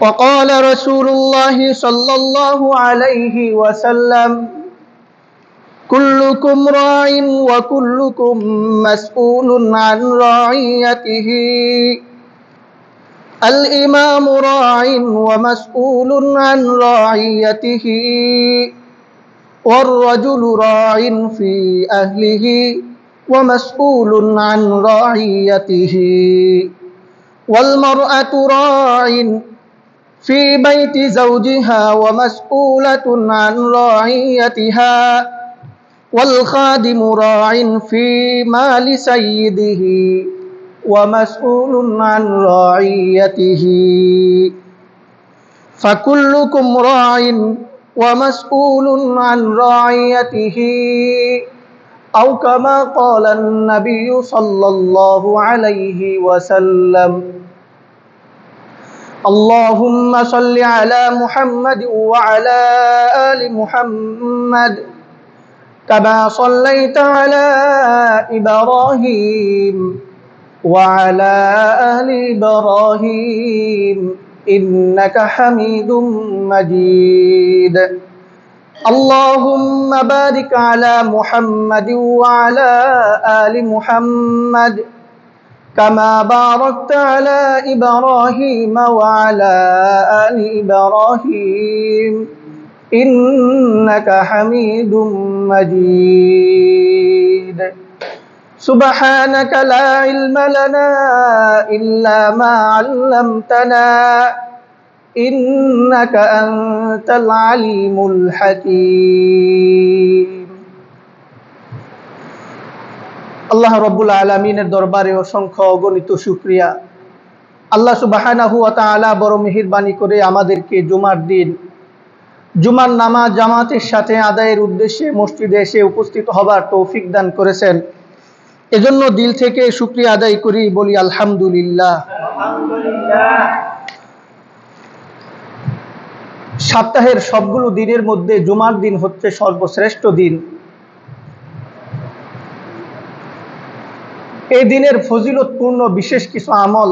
وقال رسول الله صلى الله عليه وسلم كلكم راع وكلكم مسؤول عن رعيته الإمام راع ومسؤول عن رعيته والرجل راع في أهله ومسؤول عن رعيته والمرأة راع في بيت زوجها ومسؤولة عن رعيتها والخادم راع في مال سيده ومسؤول عن رعيته فكلكم راع ومسؤول عن رعيته أو كما قال النبي صلى الله عليه وسلم اللهم صل على محمد وعلى آل محمد كما صليت على إبراهيم وعلى آل إبراهيم إنك حميد مجيد اللهم بارك على محمد وعلى آل محمد كما باركت على إبراهيم وعلى آل إبراهيم إنك حميد مجيد سبحانك لا علم لنا إلا ما علمتنا إنك أنت العليم الحكيم আল্লাহ রব্বুল আলামিনের দরবারে অসংখ্য অগণিত শুকরিয়া। আল্লাহ সুবহানাহু ওয়া তাআলা বড় মেহেরবানি করে আমাদেরকে জুমার দিন জুমার নামাজ জামাতের সাথে আদায়ের উদ্দেশ্যে মসজিদে এসে উপস্থিত হবার তৌফিক দান করেছেন। এজন্য দিল থেকে শুকরিয়া আদায় করি, বলি আলহামদুলিল্লাহ। সপ্তাহের সবগুলো দিনের মধ্যে জুমার দিন হচ্ছে সর্বশ্রেষ্ঠ দিন। এই দিনের ফজিলতপূর্ণ বিশেষ কিছু আমল,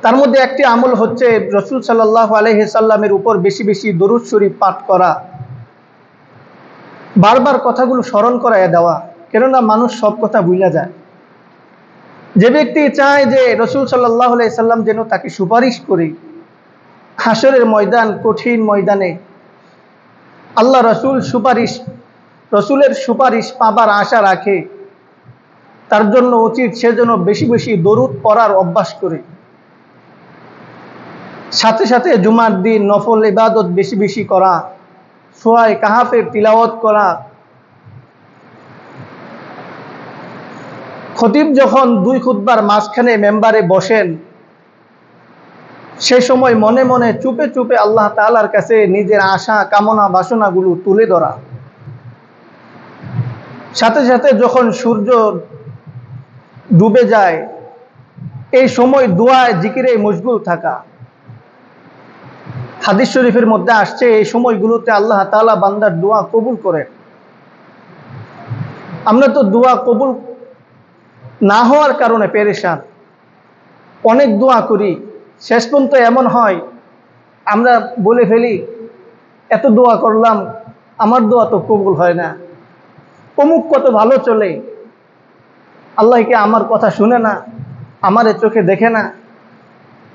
তার মধ্যে একটি আমল হচ্ছে রাসূল সাল্লাল্লাহু আলাইহি সাল্লামের উপর বেশি বেশি দরুদ শরীফ পাঠ করা, বারবার কথাগুলো স্মরণ করায় দেওয়া, কেননা মানুষ সব কথা ভুলে যায়। যে ব্যক্তি চায় যে রাসূল সাল্লাল্লাহু আলাইহি সাল্লাম যেন তাকে সুপারিশ করে হাসরের ময়দান, কঠিন ময়দানে আল্লাহ রসুলের সুপারিশ পাবার আশা রাখে, তার জন্য উচিত সে যেন বেশি বেশি দরুদ পড়ার অভ্যাস করে, সাথে সাথে জুমার দিন নফল ইবাদত বেশি বেশি করা, সূরা কাহাফের তিলাওয়াত করা। খতিব যখন দুই খুতবার মাঝখানে মেম্বারে বসেন, সে সময় মনে মনে চুপে চুপে আল্লাহ তাআলার কাছে নিজের আশা কামনা বাসনাগুলো তুলে ধরা। সাথে সাথে যখন সূর্য ডুবে যায়, এই সময় দোয়ায় জিকিরে মশগুল থাকা। হাদিস শরীফের মধ্যে আসছে এই সময়গুলোতে আল্লাহ তাআলা বান্দার দোয়া কবুল করেন। আমরা তো দোয়া কবুল না হওয়ার কারণে পেরেশান, অনেক দোয়া করি, শেষ পর্যন্ত এমন হয় আমরা বলে ফেলি এত দোয়া করলাম, আমার দোয়া তো কবুল হয় না, অমুক কত ভালো চলে, আল্লাহ কি আমার কথা শুনে না, আমার চোখে দেখে না।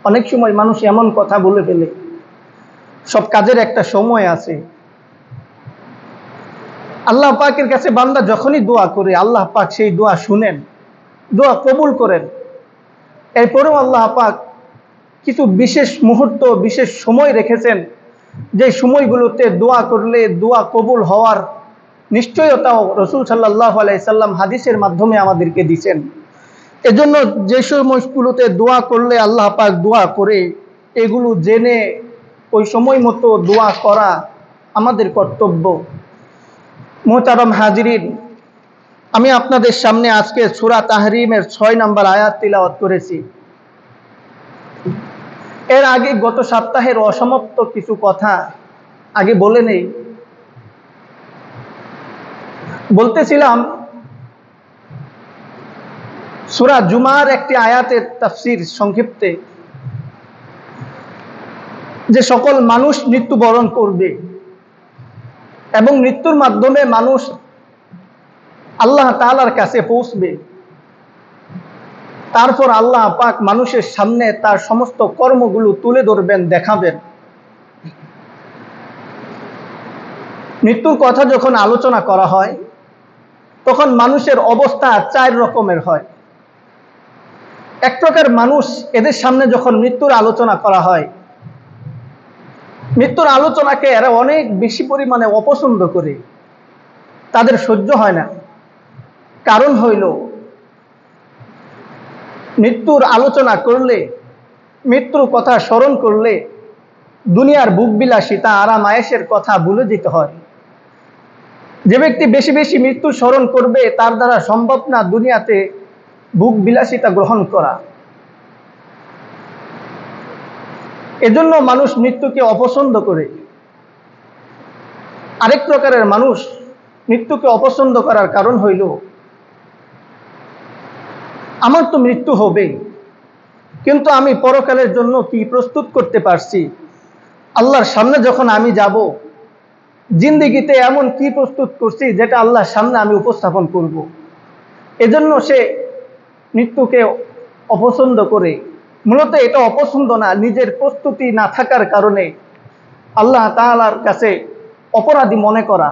অনেক সময় মানুষ এমন কথা বলে ফেলে। সব কাজের একটা সময় আছে। আল্লাহ পাকের কাছে বান্দা যখনই দোয়া করে, আল্লাহ পাক সেই দোয়া শুনেন, দোয়া কবুল করেন। এরপরেও আল্লাহ পাক কিছু বিশেষ মুহূর্ত, বিশেষ সময় রেখেছেন, যে সময়গুলোতে দোয়া করলে দোয়া কবুল হওয়ার নিশ্চয়তাও রাসূল সাল্লাল্লাহু আলাইহি সাল্লাম হাদিসের মাধ্যমে আমাদেরকে দিয়েছেন। এজন্য যে সময়গুলোতে দোয়া করলে আল্লাহ পাক দোয়া করে, এগুলো জেনে ওই সময় মতো দোয়া করা আমাদের কর্তব্য। মুহতারাম হাজিরিন, আমি আপনাদের সামনে আজকে সূরা তাহরিমের 6 নম্বর আয়াত তিলাওয়াত করেছি। এর আগে গত সপ্তাহের অসমাপ্ত কিছু কথা আগে বলে নেই। বলতেছিলাম সূরা জুমার একটি আয়াতের তাফসীর সংক্ষিপ্তে, যে সকল মানুষ মৃত্যুবরণ করবে এবং মৃত্যুর মাধ্যমে মানুষ আল্লাহ তাআলার কাছে পৌঁছবে, তারপর আল্লাহ পাক মানুষের সামনে তার সমস্ত কর্মগুলো তুলে ধরবেন, দেখাবেন। মৃত্যুর কথা যখন আলোচনা করা হয় তখন মানুষের অবস্থা 4 রকমের হয়। এক প্রকার মানুষ, এদের সামনে যখন মৃত্যুর আলোচনা করা হয়, মৃত্যুর আলোচনাকে এরা অনেক বেশি পরিমাণে অপছন্দ করে, তাদের সহ্য হয় না। কারণ হইল, মৃত্যুর আলোচনা করলে, মৃত্যুর কথা স্মরণ করলে দুনিয়ার বুকবিলাসিতা, আরাম আয়েশের কথা ভুলে যেতে হয়। যে ব্যক্তি বেশি বেশি মৃত্যু স্মরণ করবে তার দ্বারা সম্ভব না দুনিয়াতে বুক বিলাসিতা গ্রহণ করা। এজন্য মানুষ মৃত্যুকে অপছন্দ করে। আরেক প্রকারের মানুষ মৃত্যুকে অপছন্দ করার কারণ হইল, আমার তো মৃত্যু হবে, কিন্তু আমি পরকালের জন্য কি প্রস্তুত করতে পারছি? আল্লাহর সামনে যখন আমি যাব, জিন্দেগিতে এমন কি প্রস্তুত করছি যেটা আল্লাহর সামনে আমি উপস্থাপন করব। এজন্য সে মৃত্যুকে অপছন্দ করে। মূলত এটা অপছন্দ না, নিজের প্রস্তুতি না থাকার কারণে আল্লাহ তাআলার কাছে অপরাধী মনে করা।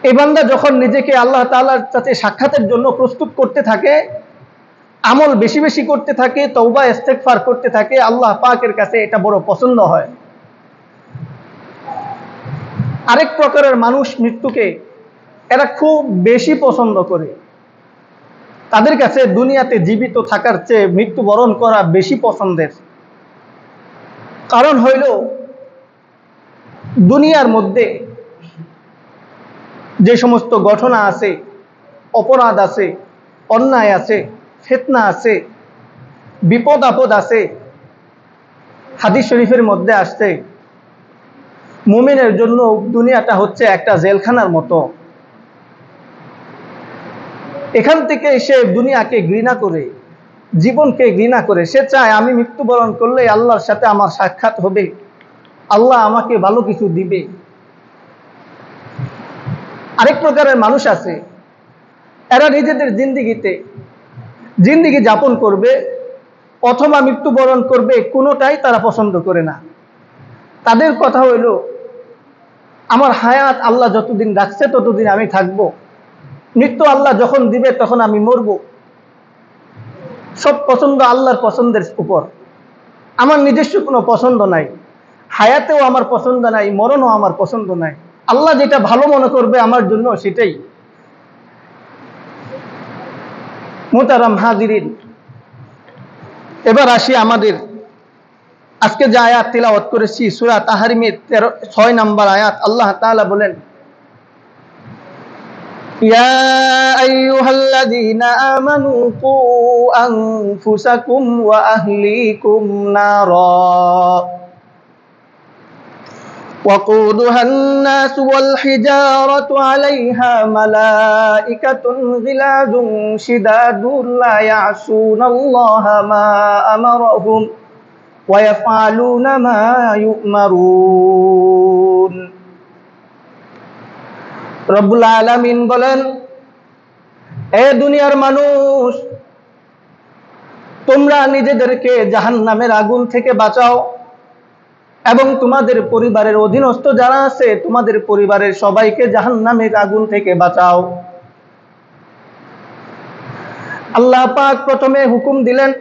এই বান্দা যখন নিজেকে আল্লাহ তাআলার কাছে সাক্ষাতের জন্য প্রস্তুত করতে থাকে, আমল বেশি বেশি করতে থাকে, তওবা ইস্তেগফার করতে থাকে, আল্লাহ পাকের কাছে এটা বড় পছন্দ হয়। আরেক প্রকারের মানুষ মৃত্যুকে এরা খুব বেশি পছন্দ করে। তাদের কাছে দুনিয়াতে জীবিত থাকার চেয়ে মৃত্যুবরণ করা বেশি পছন্দের। কারণ হইল, দুনিয়ার মধ্যে যে সমস্ত ঘটনা আছে, অপরাধ আছে, অন্যায় আছে, ফিতনা আছে, বিপদ আপদ আছে, হাদিস শরীফের মধ্যে আসছে মুমিনের জন্য দুনিয়াটা হচ্ছে একটা জেলখানার মতো। এখান থেকে সে দুনিয়াকে ঘৃণা করে, জীবনকে ঘৃণা করে। সে চায় আমি মৃত্যুবরণ করলে আল্লাহর সাথে আমার সাক্ষাৎ হবে, আল্লাহ আমাকে ভালো কিছু দিবে। আরেক প্রকারের মানুষ আছে, এরা নিজেদের জিন্দিগি যাপন করবে অথবা মৃত্যুবরণ করবে, কোনোটাই তারা পছন্দ করে না। তাদের কথা হইল, আমার হায়াত আল্লাহ যতদিন রাখছে ততদিন আমি থাকব, মৃত্যু আল্লাহ যখন দিবে তখন আমি মরব। সব পছন্দ আল্লাহর পছন্দের উপর। আমার নিজস্ব কোনো পছন্দ নাই, হায়াতেও আমার পছন্দ নাই, মরণও আমার পছন্দ নাই। আল্লাহ যেটা ভালো মনে করবে আমার জন্য সেটাই। মুহতারাম হাজিরিন, এবার আসি আমাদের আজকে যে আয়াত তিলাওয়াত করেছি সূরা তাহরিমের 6 নম্বর আয়াত। আল্লাহ তাআলা বলেন, ইয়া আইয়ুহাল্লাযীনা আমানু কু আনফুসাকুম ওয়া আহলিকুম নারা وقودها الناس والحجارة عليها ملائكة غلاظ شداد لا يعصون الله ما أمرهم ويفعلون ما يؤمرون। রব্বুল আলামিন বলেন, এ দুনিয়ার মানুষ, তোমরা নিজেদেরকে জাহান্নামের আগুন থেকে বাঁচাও এবং তোমাদের পরিবারের অধীনস্থ যারা আছে তোমাদের পরিবারের সবাইকে জাহান্নামের আগুন থেকে বাঁচাও। আল্লাহ পাক প্রথমে হুকুম দিলেন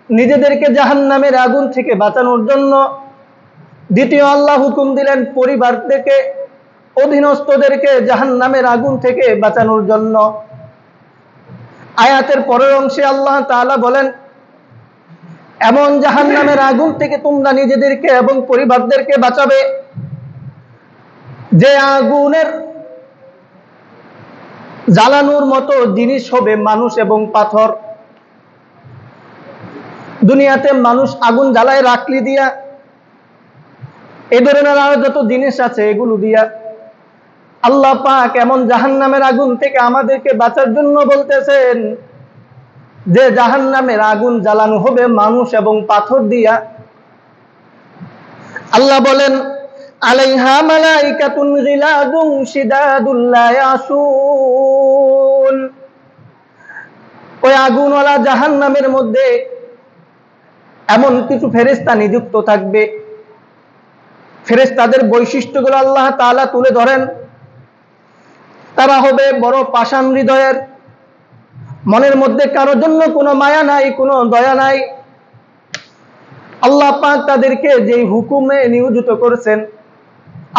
নিজেদেরকে জাহান্নামের আগুন থেকে বাঁচানোর জন্য। দ্বিতীয় আল্লাহ হুকুম দিলেন পরিবারদেরকে, অধীনস্থদেরকে জাহান্নামের আগুন থেকে বাঁচানোর জন্য। আয়াতের পরের অংশে আল্লাহ তাআলা বলেন, এমন জাহান্নামের আগুন থেকে তোমরা নিজেদেরকে এবং পরিবারদেরকে বাঁচাবে যে আগুনের জ্বালানোর মতো জিনিস হবে মানুষ এবং পাথর। দুনিয়াতে মানুষ আগুন জ্বালায় রাখলি দিয়া, এ ধরনের আরো যত জিনিস আছে এগুলো দিয়া। আল্লাহ পাক এমন জাহান্নামের আগুন থেকে আমাদেরকে বাঁচার জন্য বলতেছেন, যে জাহান্নামের আগুন জ্বালানো হবে মানুষ এবং পাথর দিয়া। আল্লাহ বলেন আলাইহা মালাইকাতুন গিলাদুন শিদাদুল লা ইয়াসুন, ওই আগুনওয়ালা জাহান্নামের মধ্যে এমন কিছু ফেরেশতা নিযুক্ত থাকবে, ফেরেশতাদের বৈশিষ্ট্যগুলো আল্লাহ তাআলা তুলে ধরেন। তারা হবে বড় পাষাণ হৃদয়ের, মনের মধ্যে কারোর জন্য কোনো মায়া নাই, কোনো দয়া নাই। আল্লাহ পাক তাদেরকে যে হুকুমে নিয়োজিত করেছেন,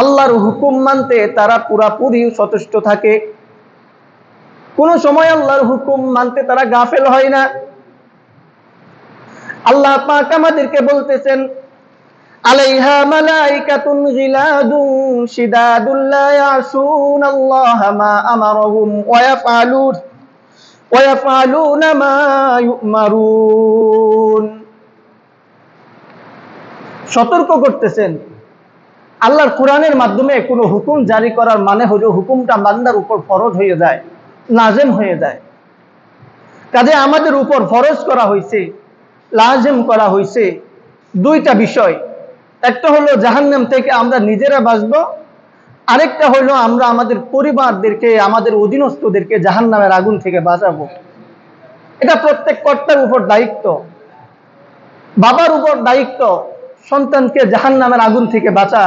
আল্লাহর হুকুম মানতে তারা পুরাপুরি সচেষ্ট থাকে। কোনো সময় আল্লাহর হুকুম মানতে তারা গাফেল হয় না। আল্লাহ পাক আমাদেরকে বলতেছেন আলাইহা মালাইকাতুন গিলাদুন শিদাদুল লা ইয়াসুনাল্লাহা মা আমারহুম ওয়া ইয়াফআলুনা মা ইউমারুন। সতর্ক করতেছেন আল্লাহর কোরআনের মাধ্যমে কোনো হুকুম জারি করার মানে হলো হুকুমটা বান্দার উপর ফরজ হয়ে যায়, লাজেম হয়ে যায়। কাজে আমাদের উপর ফরজ করা হয়েছে, লাজেম করা হয়েছে দুইটা বিষয়। একটা হলো জাহান্নাম থেকে আমরা নিজেরা বাঁচবো, আরেকটা হলো আমরা আমাদের পরিবারদেরকে, আমাদের অধীনস্থদেরকে জাহান্নামের আগুন থেকে বাঁচাবো। এটা প্রত্যেক কর্তার উপর দায়িত্ব। বাবার উপর দায়িত্ব সন্তানকে জাহান্নামের আগুন থেকে বাঁচা,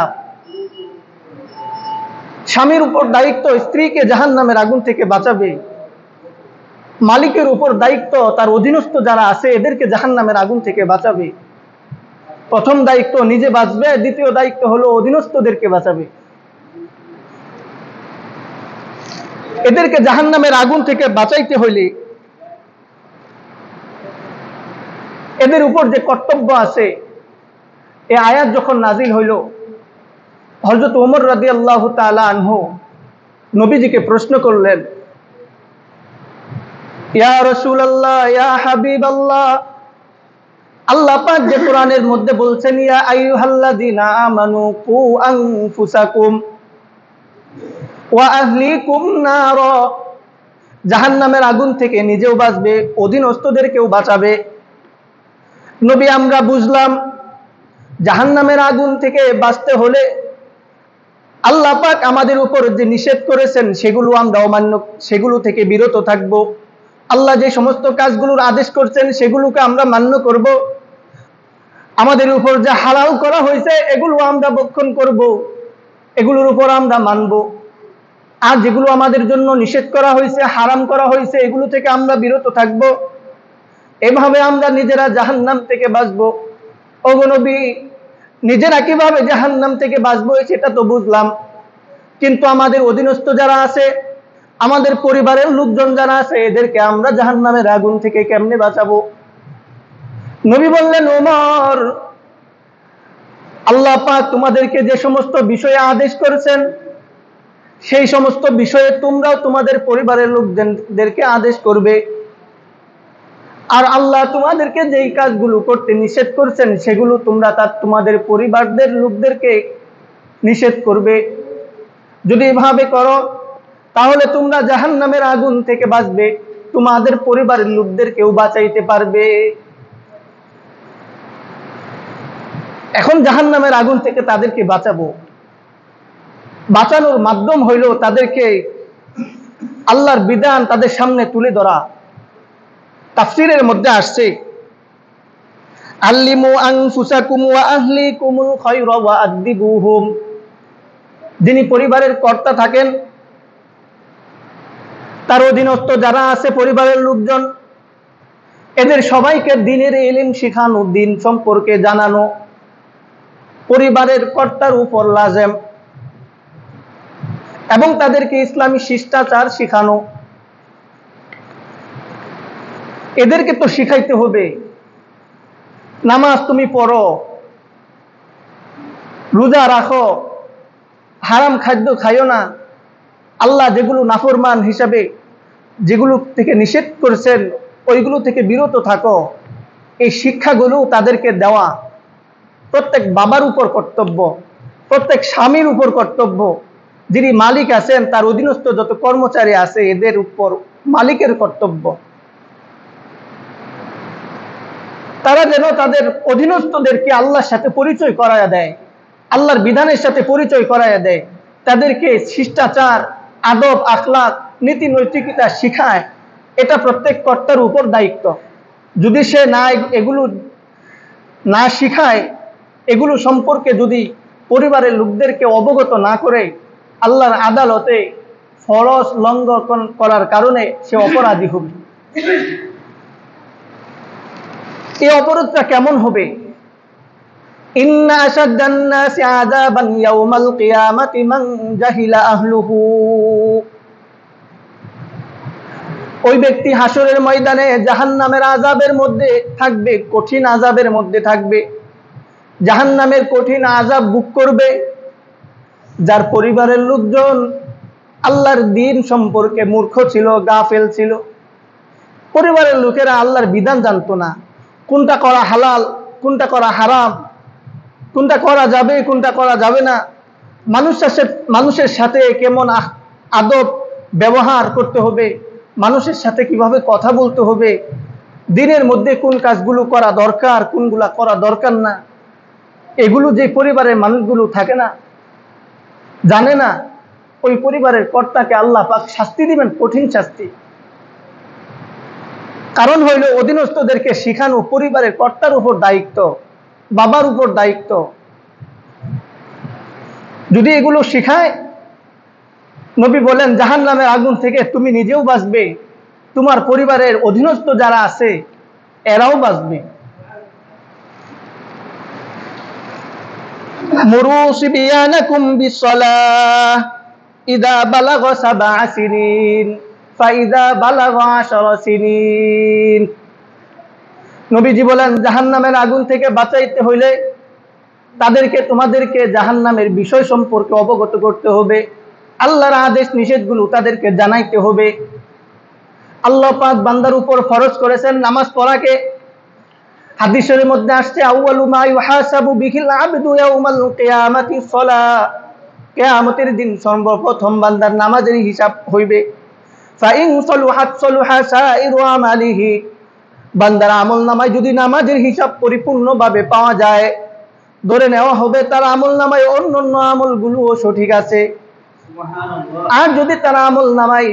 স্বামীর উপর দায়িত্ব স্ত্রীকে জাহান্নামের আগুন থেকে বাঁচাবে, মালিকের উপর দায়িত্ব তার অধীনস্থ যারা আছে এদেরকে জাহান্নামের আগুন থেকে বাঁচাবে। প্রথম দায়িত্ব নিজে বাঁচবে, দ্বিতীয় দায়িত্ব হলো অধীনস্থদেরকে বাঁচাবে। এদেরকে জাহান্নামের আগুন থেকে বাঁচাইতে হইলে এদের উপর যে কর্তব্য আছে, এই আয়াত যখন নাজিল হইল, হযরত ওমর রাদিয়াল্লাহু তাআলা আনহু নবীজিকে প্রশ্ন করলেন, ইয়া রাসূলুল্লাহ, ইয়া হাবিবাল্লাহ, আল্লাহ পাক যে কোরআনের মধ্যে বলছেন ইয়া আইয়ুহাল্লাযীনা আমানু কু আনফুসাকুম ওয়া আহলিকুম নার, জাহান্নামের আগুন থেকে নিজেও বাঁচবে, অধীনস্থদেরকেও বাঁচাবে। নবী আমরা বুঝলাম জাহান্নামের আগুন থেকে বাঁচতে হলে আল্লাহ পাক আমাদের উপর যে নিষেধ করেছেন সেগুলো আমরা অমান্য, সেগুলো থেকে বিরত থাকব। আল্লাহ যে সমস্ত কাজগুলোর আদেশ করছেন সেগুলোকে আমরা মান্য করব। আমাদের উপর যে হালাল করা হয়েছে এগুলো আমরা ভক্ষণ করব, এগুলোর উপর আমরা মানব। আর যেগুলো আমাদের জন্য নিষেধ করা হয়েছে, হারাম করা হয়েছে, এগুলো থেকে আমরা বিরত থাকব। এভাবে আমরা নিজেরা জাহান্নাম থেকে বাঁচবো। ওগো নবী, নিজেরা কিভাবে জাহান্নাম থেকে বাঁচবো সেটা তো বুঝলাম, কিন্তু আমাদের অধীনস্থ যারা আছে, আমাদের পরিবারের লোকজন যারা আছে, এদেরকে আমরা জাহান্নামের আগুন থেকে কেমনে বাঁচাবো? নবী বললেন, ওমর, আল্লাহ পাক তোমাদেরকে যে সমস্ত বিষয়ে আদেশ করেছেন সেই সমস্ত বিষয়ে তোমরাও তোমাদের পরিবারের লোকদেরকে আদেশ করবে। আর আল্লাহ তোমাদেরকে যেই কাজগুলো করতে নিষেধ করছেন সেগুলো তোমরা তোমাদের পরিবারদের লোকদেরকে নিষেধ করবে। যদি এভাবে করো তাহলে তোমরা জাহান্নামের আগুন থেকে বাঁচবে, তোমাদের পরিবারের লোকদেরকেও বাঁচাইতে পারবে। এখন জাহান্নামের আগুন থেকে তাদেরকে বাঁচাবো, বাঁচানোর মাধ্যম হইল তাদেরকে আল্লাহর বিধান তাদের সামনে তুলে ধরা। তাফসীরের মধ্যে আসছে আল্লিমু আনফুসাকুম ওয়া আহলিকুমুল খায়রা ওয়া আদিবুহুম, যিনি পরিবারের কর্তা থাকেন, তার অধীনস্থ যারা আছে পরিবারের লোকজন, এদের সবাইকে দ্বীনের ইলম শেখানো, দ্বীন সম্পর্কে জানানো পরিবারের কর্তার উপর লাজেম, এবং তাদেরকে ইসলামী শিষ্টাচার শেখানো। এদেরকে তো শিখাইতে হবে, নামাজ তুমি পড়ো, রোজা রাখো, হারাম খাদ্য খাইও না, আল্লাহ যেগুলো নাফরমান হিসাবে যেগুলো থেকে নিষেধ করেছেন ওইগুলো থেকে বিরত থাকো। এই শিক্ষাগুলো তাদেরকে দেওয়া প্রত্যেক বাবার উপর কর্তব্য, প্রত্যেক স্বামীর উপর কর্তব্য, যিনি মালিক আছেন তার অধীনস্থ যত কর্মচারী আছে এদের উপর মালিকের কর্তব্য। তারা যেন তাদের অধীনস্থদেরকে আল্লাহর সাথে পরিচয় করায়া দেয়, আল্লাহর বিধানের সাথে পরিচয় করায়া দেয়, তাদেরকে শিষ্টাচার, আদব, আখলাক, নীতি নৈতিকতা শিখায়। এটা প্রত্যেক কর্তার উপর দায়িত্ব। যদি সে এগুলো না শিখায়, এগুলো সম্পর্কে যদি পরিবারের লোকদেরকে অবগত না করে, আল্লাহর আদালতে ফরজ লঙ্ঘন করার কারণে সে অপরাধী হবে। এই অপরাধটা কেমন হবে? ইন্না আশাদ্দান নাসি আযাবান ইয়াউমাল কিয়ামাতি মান জাহিলা আহলুহু। ওই ব্যক্তি হাসরের ময়দানে জাহান্নামের আযাবের মধ্যে থাকবে, কঠিন আযাবের মধ্যে থাকবে। জাহান্নামের কঠিন আযাব ভোগ করবে যার পরিবারের লোকজন আল্লাহর দ্বীন সম্পর্কে মূর্খ ছিল, গাফেল ছিল। পরিবারের লোকেরা আল্লাহর বিধান জানতো না, কোনটা করা হালাল, কোনটা করা হারাম, কোনটা করা যাবে, কোনটা করা যাবে না, মানুষের সাথে কেমন আদব ব্যবহার করতে হবে, মানুষের সাথে কিভাবে কথা বলতে হবে, দিনের মধ্যে কোন কাজগুলো করা দরকার, কোনগুলা করা দরকার না, এগুলো যে পরিবারের মানুষগুলো থাকে না, জানে না, ওই পরিবারের কর্তাকে আল্লাহ পাক শাস্তি দিবেন, কঠিন শাস্তি। কারণ হইল অধীনস্থদেরকে শিখানো পরিবারের কর্তার উপর দায়িত্ব, বাবার উপর দায়িত্ব। যদি এগুলো শিখায়, নবী বলেন জাহান্নামের আগুন থেকে তুমি নিজেও বাঁচবে, তোমার পরিবারের অধীনস্থ যারা আছে এরাও বাঁচবে। মুরু সিবিয়ানাকুম বিসসালাহ ইযা বালাগা সাবআ সিনিন ফাইযা বালাগা 10 সিনিন। নবীজি বলেন জাহান্নামের আগুন থেকে বাঁচাইতে হইলে তোমাদেরকে জাহান্নামের বিষয় সম্পর্কে অবগত করতে হবে, আল্লাহর আদেশ নিষেধগুলো তাদেরকে জানাইতে হবে। আল্লাহ পাক বান্দার উপর ফরজ করেছেন নামাজ পড়াকে। হাদিসের মধ্যে আসছে আউয়ালু মা ইউহাসাবু বিহিল আবদু ইয়াউমাল কিয়ামাতি সালাহ। কিয়ামতের দিন সর্বপ্রথম বান্দার নামাজের হিসাব হইবে। ফা ইন সালুহাত সালুহা সাইরু আমালিহি। বান্দার আমলনামায় যদি নামাজের হিসাব পরিপূর্ণভাবে পাওয়া যায়, ধরে নেওয়া হবে তার আমলনামায় অন্যান্য আমলগুলোও সঠিক আছে। আর যদি তার আমলনামায়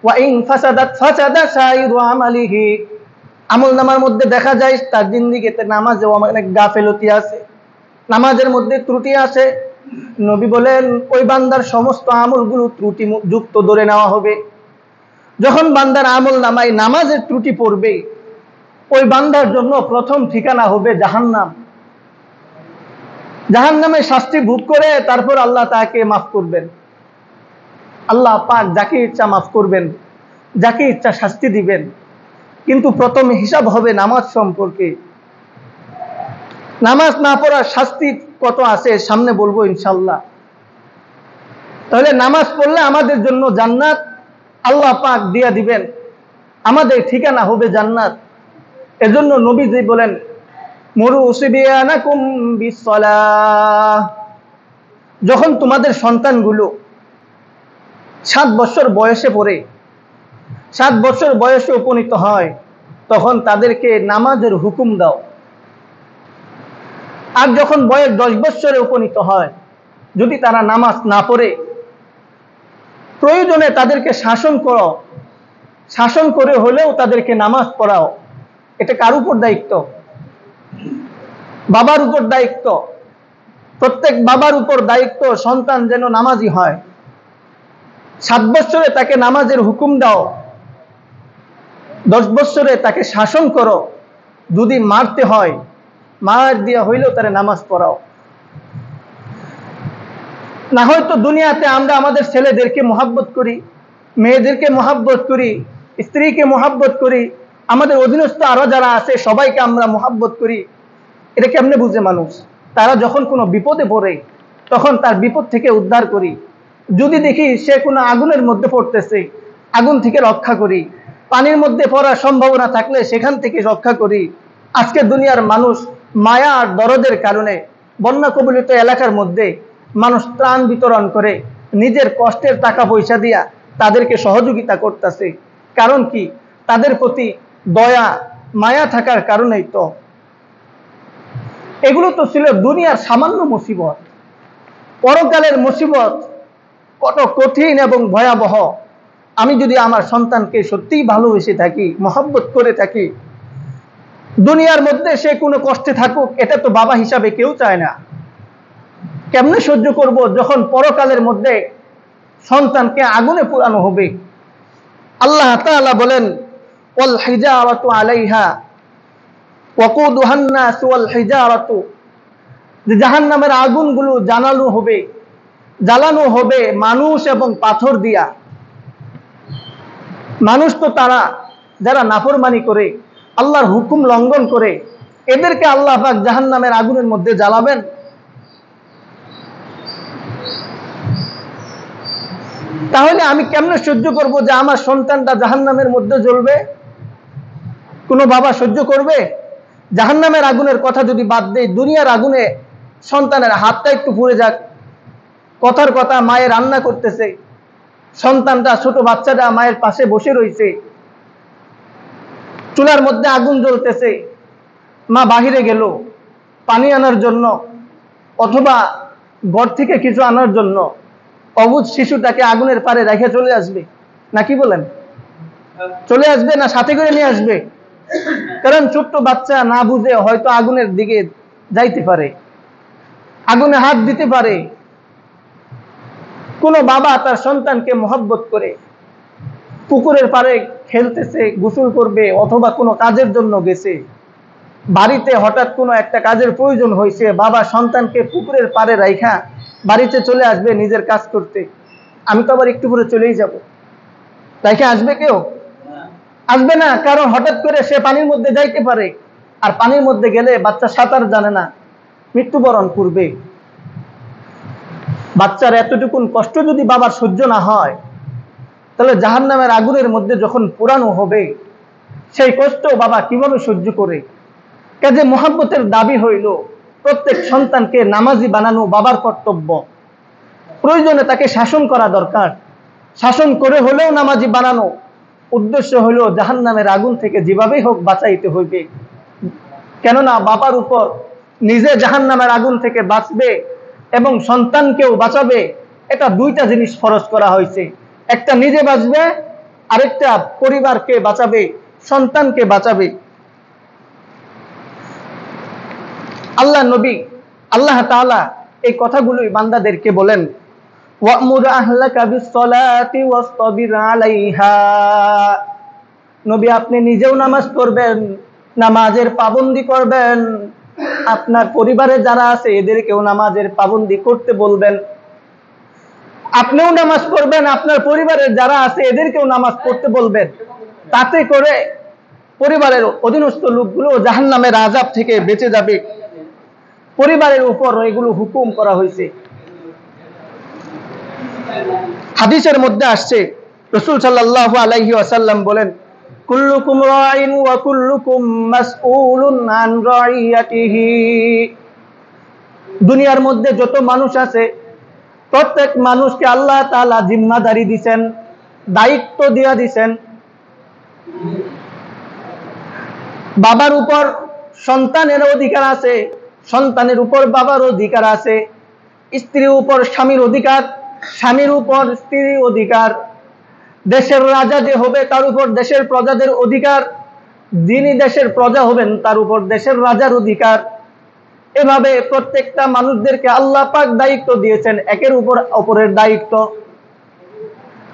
ওয়া ইন ফাসাদাত ফাসাদা সাইরু আমালিহি, আমলনামার মধ্যে দেখা যায় তার জিন্দেগিতে নামাজে অনেক গাফেলতি আছে, নামাজের মধ্যে ত্রুটি আছে, নবী বলেন ওই বান্দার সমস্ত আমলগুলো ত্রুটি যুক্ত ধরে নেওয়া হবে। যখন বান্দার আমলনামায় নামাজের ত্রুটি পড়বে, ওই বান্দার জন্য প্রথম ঠিকানা হবে জাহান্নাম। জাহান্নামে শাস্তি ভোগ করে তারপর আল্লাহ তাকে মাফ করবেন। আল্লাহ পাক যাকে ইচ্ছা মাফ করবেন, যাকে ইচ্ছা শাস্তি দিবেন, কিন্তু প্রথম হিসাব হবে নামাজ সম্পর্কে। নামাজ না পড়ার শাস্তি কত আছে সামনে বলবো ইনশাআল্লাহ। তাহলে নামাজ পড়লে আমাদের জন্য জান্নাত আল্লাহ পাক দিয়া দিবেন, আমাদের ঠিকানা হবে জান্নাত। এজন্য নবীজি বলেন মুরু সিবিয়ানাকুম বিসসালাহ। যখন তোমাদের সন্তানগুলো 7 বছর বয়সে পড়ে, 7 বছর বয়সে উপনীত হয়, তখন তাদেরকে নামাজের হুকুম দাও। আর যখন বয়স 10 বছরে উপনীত হয়, যদি তারা নামাজ না পড়ে, প্রয়োজনে তাদেরকে শাসন করো, শাসন করে হলেও তাদেরকে নামাজ পড়াও। এটা কার উপর দায়িত্ব? বাবার উপর দায়িত্ব। প্রত্যেক বাবার উপর দায়িত্ব সন্তান যেন নামাজি হয়। 7 বছরে তাকে নামাজের হুকুম দাও, 10 বছরে তাকে শাসন করো, যদি মারতে হয় মার দিয়া হইলেও তারে নামাজ পড়াও। না হয়তো দুনিয়াতে আমরা আমাদের ছেলেদেরকে মোহাব্বত করি, মেয়েদেরকে মোহাব্বত করি, স্ত্রীকে মোহাব্বত করি, আমাদের অধীনস্থ আরো যারা আছে সবাইকে আমরা মোহাব্বত করি। এটা কেমনে বুঝে মানুষ? তারা যখন কোনো বিপদে পড়ে তখন তার বিপদ থেকে উদ্ধার করি। যদি দেখি সে কোনো আগুনের মধ্যে পড়তেছে, আগুন থেকে রক্ষা করি। পানির মধ্যে পড়ার সম্ভাবনা থাকলে সেখান থেকে রক্ষা করি। আজকে দুনিয়ার মানুষ মায়া আর দরদের কারণে বন্যা কবলিত এলাকার মধ্যে মানুষ ত্রাণ বিতরণ করে, নিজের কষ্টের টাকা পয়সা দিয়া তাদেরকে সহযোগিতা করতেছে। কারণ কি? তাদের প্রতি দয়া মায়া থাকার কারণেই তো। এগুলো তো ছিল দুনিয়ার সামান্য মুসিবত। পরকালের মুসিবত কত কঠিন এবং ভয়াবহ। আমি যদি আমার সন্তানকে সত্যিই ভালোবেসে থাকি, মহব্বত করে থাকি, দুনিয়ার মধ্যে সে কোনো কষ্টে থাকুক, এটা তো বাবা হিসাবে কেউ চায় না। কেমনে সহ্য করব যখন পরকালের মধ্যে সন্তানকে আগুনে পোড়ানো হবে? আল্লাহ তাআলা বলেন, ওয়াল হিজারাতু আলাইহা ওয়াকুদুহান নাস ওয়াল হিজারাতু, যে জাহান্নামের আগুনগুলো জ্বালানো হবে মানুষ এবং পাথর দিয়া। মানুষ তো তারা যারা নাফরমানি করে, আল্লাহর হুকুম লঙ্ঘন করে, এদেরকে আল্লাহ পাক জাহান্নামের আগুনের মধ্যে জ্বালাবেন। তাহলে আমি কেমনে সহ্য করব যে আমার সন্তানটা জাহান্নামের মধ্যে জ্বলবে? কোনো বাবা সহ্য করবে? জাহান্নামের আগুনের কথা যদি বাদ দেই, দুনিয়ার আগুনে সন্তানের হাতটা একটু পুড়ে যাক, কথার কথা মায়ের রান্না করতেছে, সন্তানটা ছোট বাচ্চাটা মায়ের পাশে বসে রয়েছে, চুলার মধ্যে আগুন জ্বলতেছে, মা বাহিরে গেল পানি আনার জন্য অথবা ঘর থেকে কিছু আনার জন্য, অবুঝ শিশুটাকে আগুনের পারে রেখে চলে আসবে নাকি বলেন? চলে আসবে না সাথে করে নিয়ে আসবে? কারণ ছোট্ট বাচ্চা না বুঝে হয়তো আগুনের দিকে যাইতে পারে, আগুনে হাত দিতে পারে। কোন বাবা তার সন্তানকে মহব্বত করে পুকুরের পাড়ে খেলতেছে, গোসল করবে অথবা কোনো কাজের জন্য গেছে, বাড়িতে হঠাৎ কোনো একটা কাজের প্রয়োজন হয়েছে, বাবা সন্তানকে পুকুরের পাড়ে রাইখা বাড়িতে চলে আসবে নিজের কাজ করতে। আমি তো আবার একটু পরে চলেই যাব, রাইখা আসবে কেউ? আসবে না, কারণ হঠাৎ করে সে পানির মধ্যে যাইতে পারে, আর পানির মধ্যে গেলে বাচ্চা সাঁতার জানে না, মৃত্যুবরণ করবে। বাচ্চার এতটুকুন কষ্ট যদি বাবার সহ্য না হয়, তাহলে জাহান্নামের আগুনের মধ্যে যখন পোড়ানো হবে সেই কষ্ট বাবা কিভাবে সহ্য করে? কাজে মহব্বতের দাবি হইল প্রত্যেক সন্তানকে নামাজি বানানো বাবার কর্তব্য। প্রয়োজনে তাকে শাসন করা দরকার, শাসন করে হলেও নামাজি বানানো। উদ্দেশ্য হলো জাহান্নামের আগুন থেকে যেভাবেই হোক বাঁচাইতে হইবে। কেননা বাবার উপর নিজে জাহান্নামের আগুন থেকে বাঁচবে এবং সন্তানকেও বাঁচাবে, এটা দুইটা জিনিস ফরজ করা হয়েছে। একটা নিজে বাঁচবে, আরেকটা পরিবারকে বাঁচাবে, সন্তানকে বাঁচাবে। আল্লাহ নবী আল্লাহ তাআলা এই কথাগুলোই বান্দাদেরকে বলেন, ওয়া'মুর আহলাকা বিস-সালাতি ওয়াসতাবির আলাইহা। নবী আপনি নিজেও নামাজ পড়বেন, নামাজের পাবন্দি করবেন, আপনার পরিবারে যারা আছে এদেরকেও নামাজের পাবন্দি করতে বলবেন। আপনিও নামাজ পড়বেন, আপনার পরিবারের যারা আছে এদেরকেও নামাজ পড়তে বলবেন। তাতে করে পরিবারের অধীনস্থ লোকগুলো জাহান্নামের আযাব থেকে বেঁচে যাবে। পরিবারের উপর এগুলো হুকুম করা হয়েছে। হাদিসের মধ্যে আসছে, রাসূল সাল্লাল্লাহু আলাইহি ওয়াসাল্লাম বলেন, কুল্লুকুম রাইন ওয়া কুল্লুকুম মাসউলুন আন রাইয়াতিহি। দুনিয়ার মধ্যে যত মানুষ আছে প্রত্যেক মানুষকে আল্লাহ তাআলা জিম্মাদারি দিবেন, দায়িত্ব দিয়া দিবেন। বাবার উপর সন্তানের অধিকার আছে, সন্তানের উপর বাবার অধিকার আছে, স্ত্রীর উপর স্বামীর অধিকার, স্বামীর উপর স্ত্রীর অধিকার, দেশের রাজা যে হবে তার উপর দেশের প্রজাদের অধিকার, যিনি দেশের প্রজা হবেন তার উপর দেশের রাজার অধিকার। এভাবে প্রত্যেকটা মানুষদেরকে আল্লাহ পাক দায়িত্ব দিয়েছেন, একের উপর অপরের দায়িত্ব।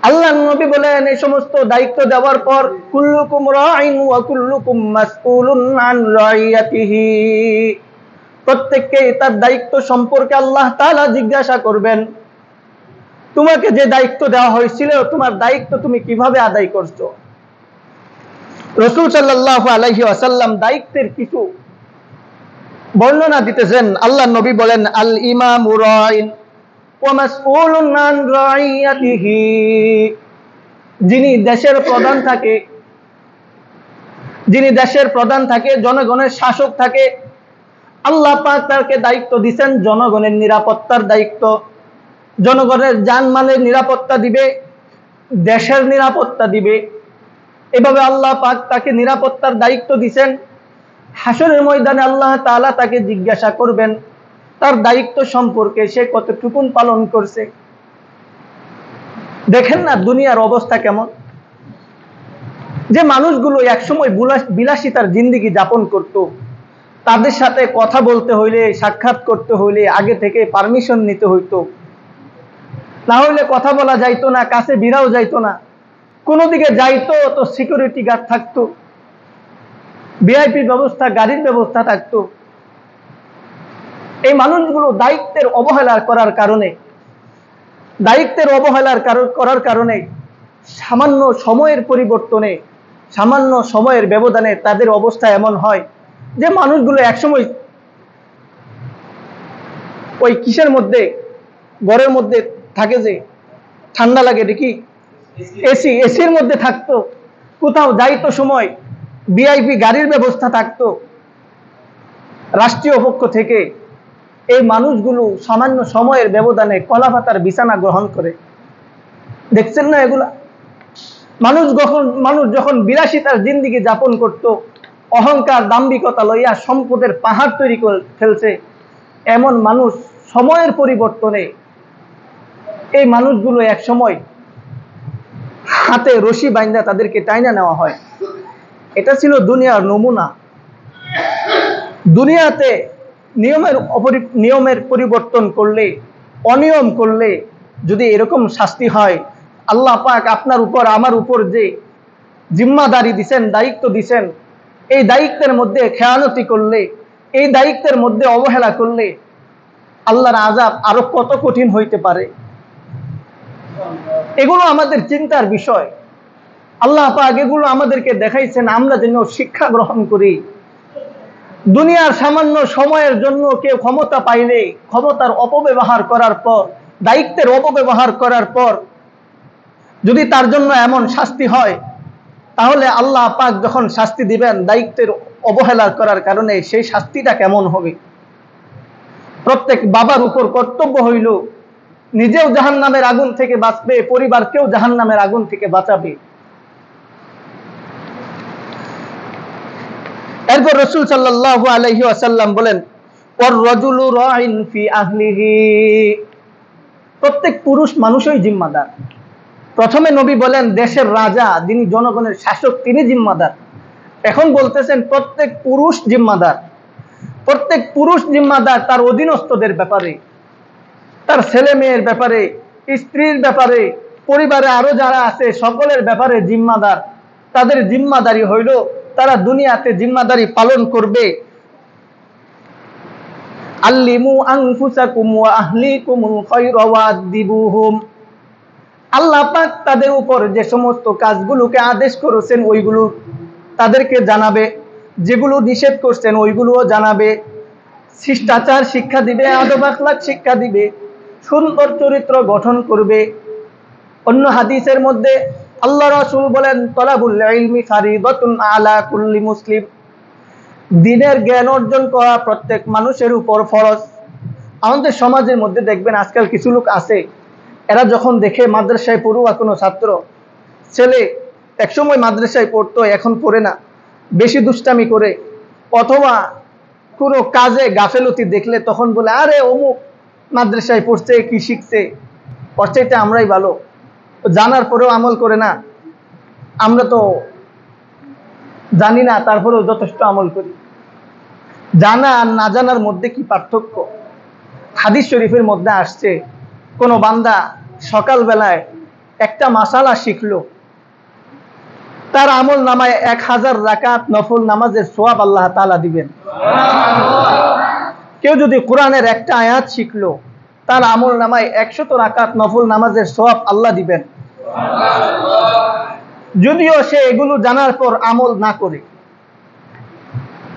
আল্লাহ নবী বলেন এই সমস্ত দায়িত্ব দেওয়ার পর কুল্লুকুম রাইন ওয়া কুল্লুকুম মাসউলুন আন রাইয়াতিহি, প্রত্যেককে তার দায়িত্ব সম্পর্কে আল্লাহ তাআলা জিজ্ঞাসা করবেন। তোমাকে যে দায়িত্ব দেওয়া হয়েছিল তোমার দায়িত্ব তুমি কিভাবে আদায় করছো? রাসূল সাল্লাল্লাহু আলাইহি ওয়াসাল্লাম দায়িত্বের কিছু বর্ণনা দিতেছেন। আল্লাহ নবী বলেন, আল ইমামু রাইন ওয়া মাসউলুন আন রাইয়াতিহি। যিনি দেশের প্রধান থাকে, জনগণের শাসক থাকে, আল্লাহ পাক তাকে দায়িত্ব দিবেন জনগণের নিরাপত্তার দায়িত্ব। জনগণের জানমালের নিরাপত্তা দিবে, দেশের নিরাপত্তা দিবে। এভাবে আল্লাহ পাক তাকে নিরাপত্তার দায়িত্ব দিবেন। হাসরের ময়দানে আল্লাহ তাআলা তাকে জিজ্ঞাসা করবেন তার দায়িত্ব সম্পর্কে, সে কতটুকুন পালন করছে। দেখেন না দুনিয়ার অবস্থা কেমন। যে মানুষগুলো একসময় বিলাসিতার জিন্দেগি যাপন করত, তাদের সাথে কথা বলতে হইলে, সাক্ষাৎ করতে হইলে আগে থেকে পারমিশন নিতে হইতো, না হইলে কথা বলা যাইতো না, কাছে বিরাও যাইতো না। কোনো দিকে যাইতো তো সিকিউরিটি গার্ড থাকতো, ভিআইপি ব্যবস্থা, গাড়ির ব্যবস্থা থাকতো। এই মানুষগুলো দায়িত্বের অবহেলা করার কারণে সামান্য সময়ের পরিবর্তনে, সামান্য সময়ের ব্যবধানে তাদের অবস্থা এমন হয় যে মানুষগুলো একসময় ওই কিসের মধ্যে, ঘরের মধ্যে থাকে যে ঠান্ডা লাগে দেখি, এসির মধ্যে থাকতো, কোথাও যাইতো সময় ভিআইপি গাড়ির ব্যবস্থা থাকতো রাষ্ট্রীয় পক্ষ থেকে। এই মানুষগুলো সামান্য সময়ের ব্যবধানে কলাপাতার বিছানা গ্রহণ করে। দেখছেন না এগুলা? মানুষ যখন বিলাসিতার জিন্দেগি যাপন করত, অহংকার দাম্ভিকতা লইয়া সম্পদের পাহাড় তৈরি করে ফেলছে, এমন মানুষ সময়ের পরিবর্তনে এই মানুষগুলো এক সময় হাতে রশি বাইন্ধা তাদেরকে টাইনা নেওয়া হয়। এটা ছিল দুনিয়ার নমুনা। দুনিয়াতে নিয়মের পরিবর্তন করলে, অনিয়ম করলে যদি এরকম শাস্তি হয়, আল্লাহ পাক আপনার উপর আমার উপর যে জিম্মাদারি দিছেন, দায়িত্ব দিছেন, এই দায়িত্বের মধ্যে খেয়ানতি করলে, এই দায়িত্বের মধ্যে অবহেলা করলে আল্লাহর আযাব আরো কত কঠিন হইতে পারে। এগুলো আমাদের চিন্তার বিষয়। আল্লাহ পাক এগুলো আমাদেরকে দেখাইছেন আমরা যেন শিক্ষা গ্রহণ করি। দুনিয়ার সামান্য সময়ের জন্য কেউ ক্ষমতা পাইলে, ক্ষমতার অপব্যবহার করার পর, দায়িত্বের অপব্যবহার করার পর যদি তার জন্য এমন শাস্তি হয়, তাহলে আল্লাহ পাক যখন শাস্তি দিবেন দায়িত্বের অবহেলা করার কারণে, সেই শাস্তিটা কেমন হবে। প্রত্যেক বাবার উপর কর্তব্য হইল নিজেও জাহান্নামের আগুন থেকে বাঁচবে, পরিবারকেও জাহান্নামের আগুন থেকে বাঁচাবে। এরপর রাসূল সাল্লাল্লাহু আলাইহি ওয়াসাল্লাম বলেন, ওয়ার রাজুলু রাইন ফি আহলিহি, প্রত্যেক পুরুষ মানুষই জিম্মাদার। প্রথমে নবী বলেন দেশের রাজা, যিনি জনগণের শাসক, তিনি জিম্মাদার। এখন বলতেছেন প্রত্যেক পুরুষ জিম্মাদার। প্রত্যেক পুরুষ জিম্মাদার তার অধীনস্থদের ব্যাপারে, তার ছেলে মেয়ের ব্যাপারে, স্ত্রীর ব্যাপারে, পরিবারে আরো যারা আছে সকলের ব্যাপারে জিম্মাদার। তাদের জিম্মাদারি হইল তারা দুনিয়াতে জিম্মাদারি পালন করবে। আল্লিমু আনফুসাকুম ওয়া আহলিকুমুল খায়রা ওয়াদিবুহুম, আল্লাহ পাক তাদের উপর যে সমস্ত কাজগুলোকে আদেশ করেছেন ওইগুলো তাদেরকে জানাবে, যেগুলো নিষেধ করছেন ওইগুলোও জানাবে, শিষ্টাচার শিক্ষা দিবে, আদব আখলাক শিক্ষা দিবে, সুন্দর চরিত্র গঠন করবে। অন্য হাদিসের মধ্যে আল্লাহ রাসূল বলেন, তলাবুল ইলমি ফারিদাতুন আলা কুল্লি মুসলিম, দ্বীনের জ্ঞান অর্জন করা প্রত্যেক মানুষের উপর ফরজ। আমাদের সমাজের মধ্যে দেখবেন আজকাল কিছু লোক আছে, এরা যখন দেখে মাদ্রাসায় পড়ুয়া কোনো ছাত্র ছেলে একসময় মাদ্রাসায় পড়তো, এখন পড়ে না, বেশি দুষ্টামি করে, অথবা কোনো কাজে গাফেলতি দেখলে তখন বলে, আরে অমুক মাদ্রাসায় পড়ছে, কি শিখছে, ওর চাইতে আমরাই ভালো। জানার পরেও আমল করে না। আমরা তো জানি না, তারপরেও যথেষ্ট আমল করি। জানা আর না জানার মধ্যে কি পার্থক্য? হাদিস শরীফের মধ্যে আসছে, কোন বান্দা সকালবেলায় একটা মাসালা শিখলো, তার আমল নামায় 1000 রাকাত নফল নামাজের সওয়াব আল্লাহ তাআলা দিবেন। কেউ যদি কোরআনের একটা আয়াত শিখলো, তার আমল নামায় 100 রাকাত নফল নামাজের সওয়াব আল্লাহ দিবেন। যদিও সে এগুলো জানার পর আমল না করে,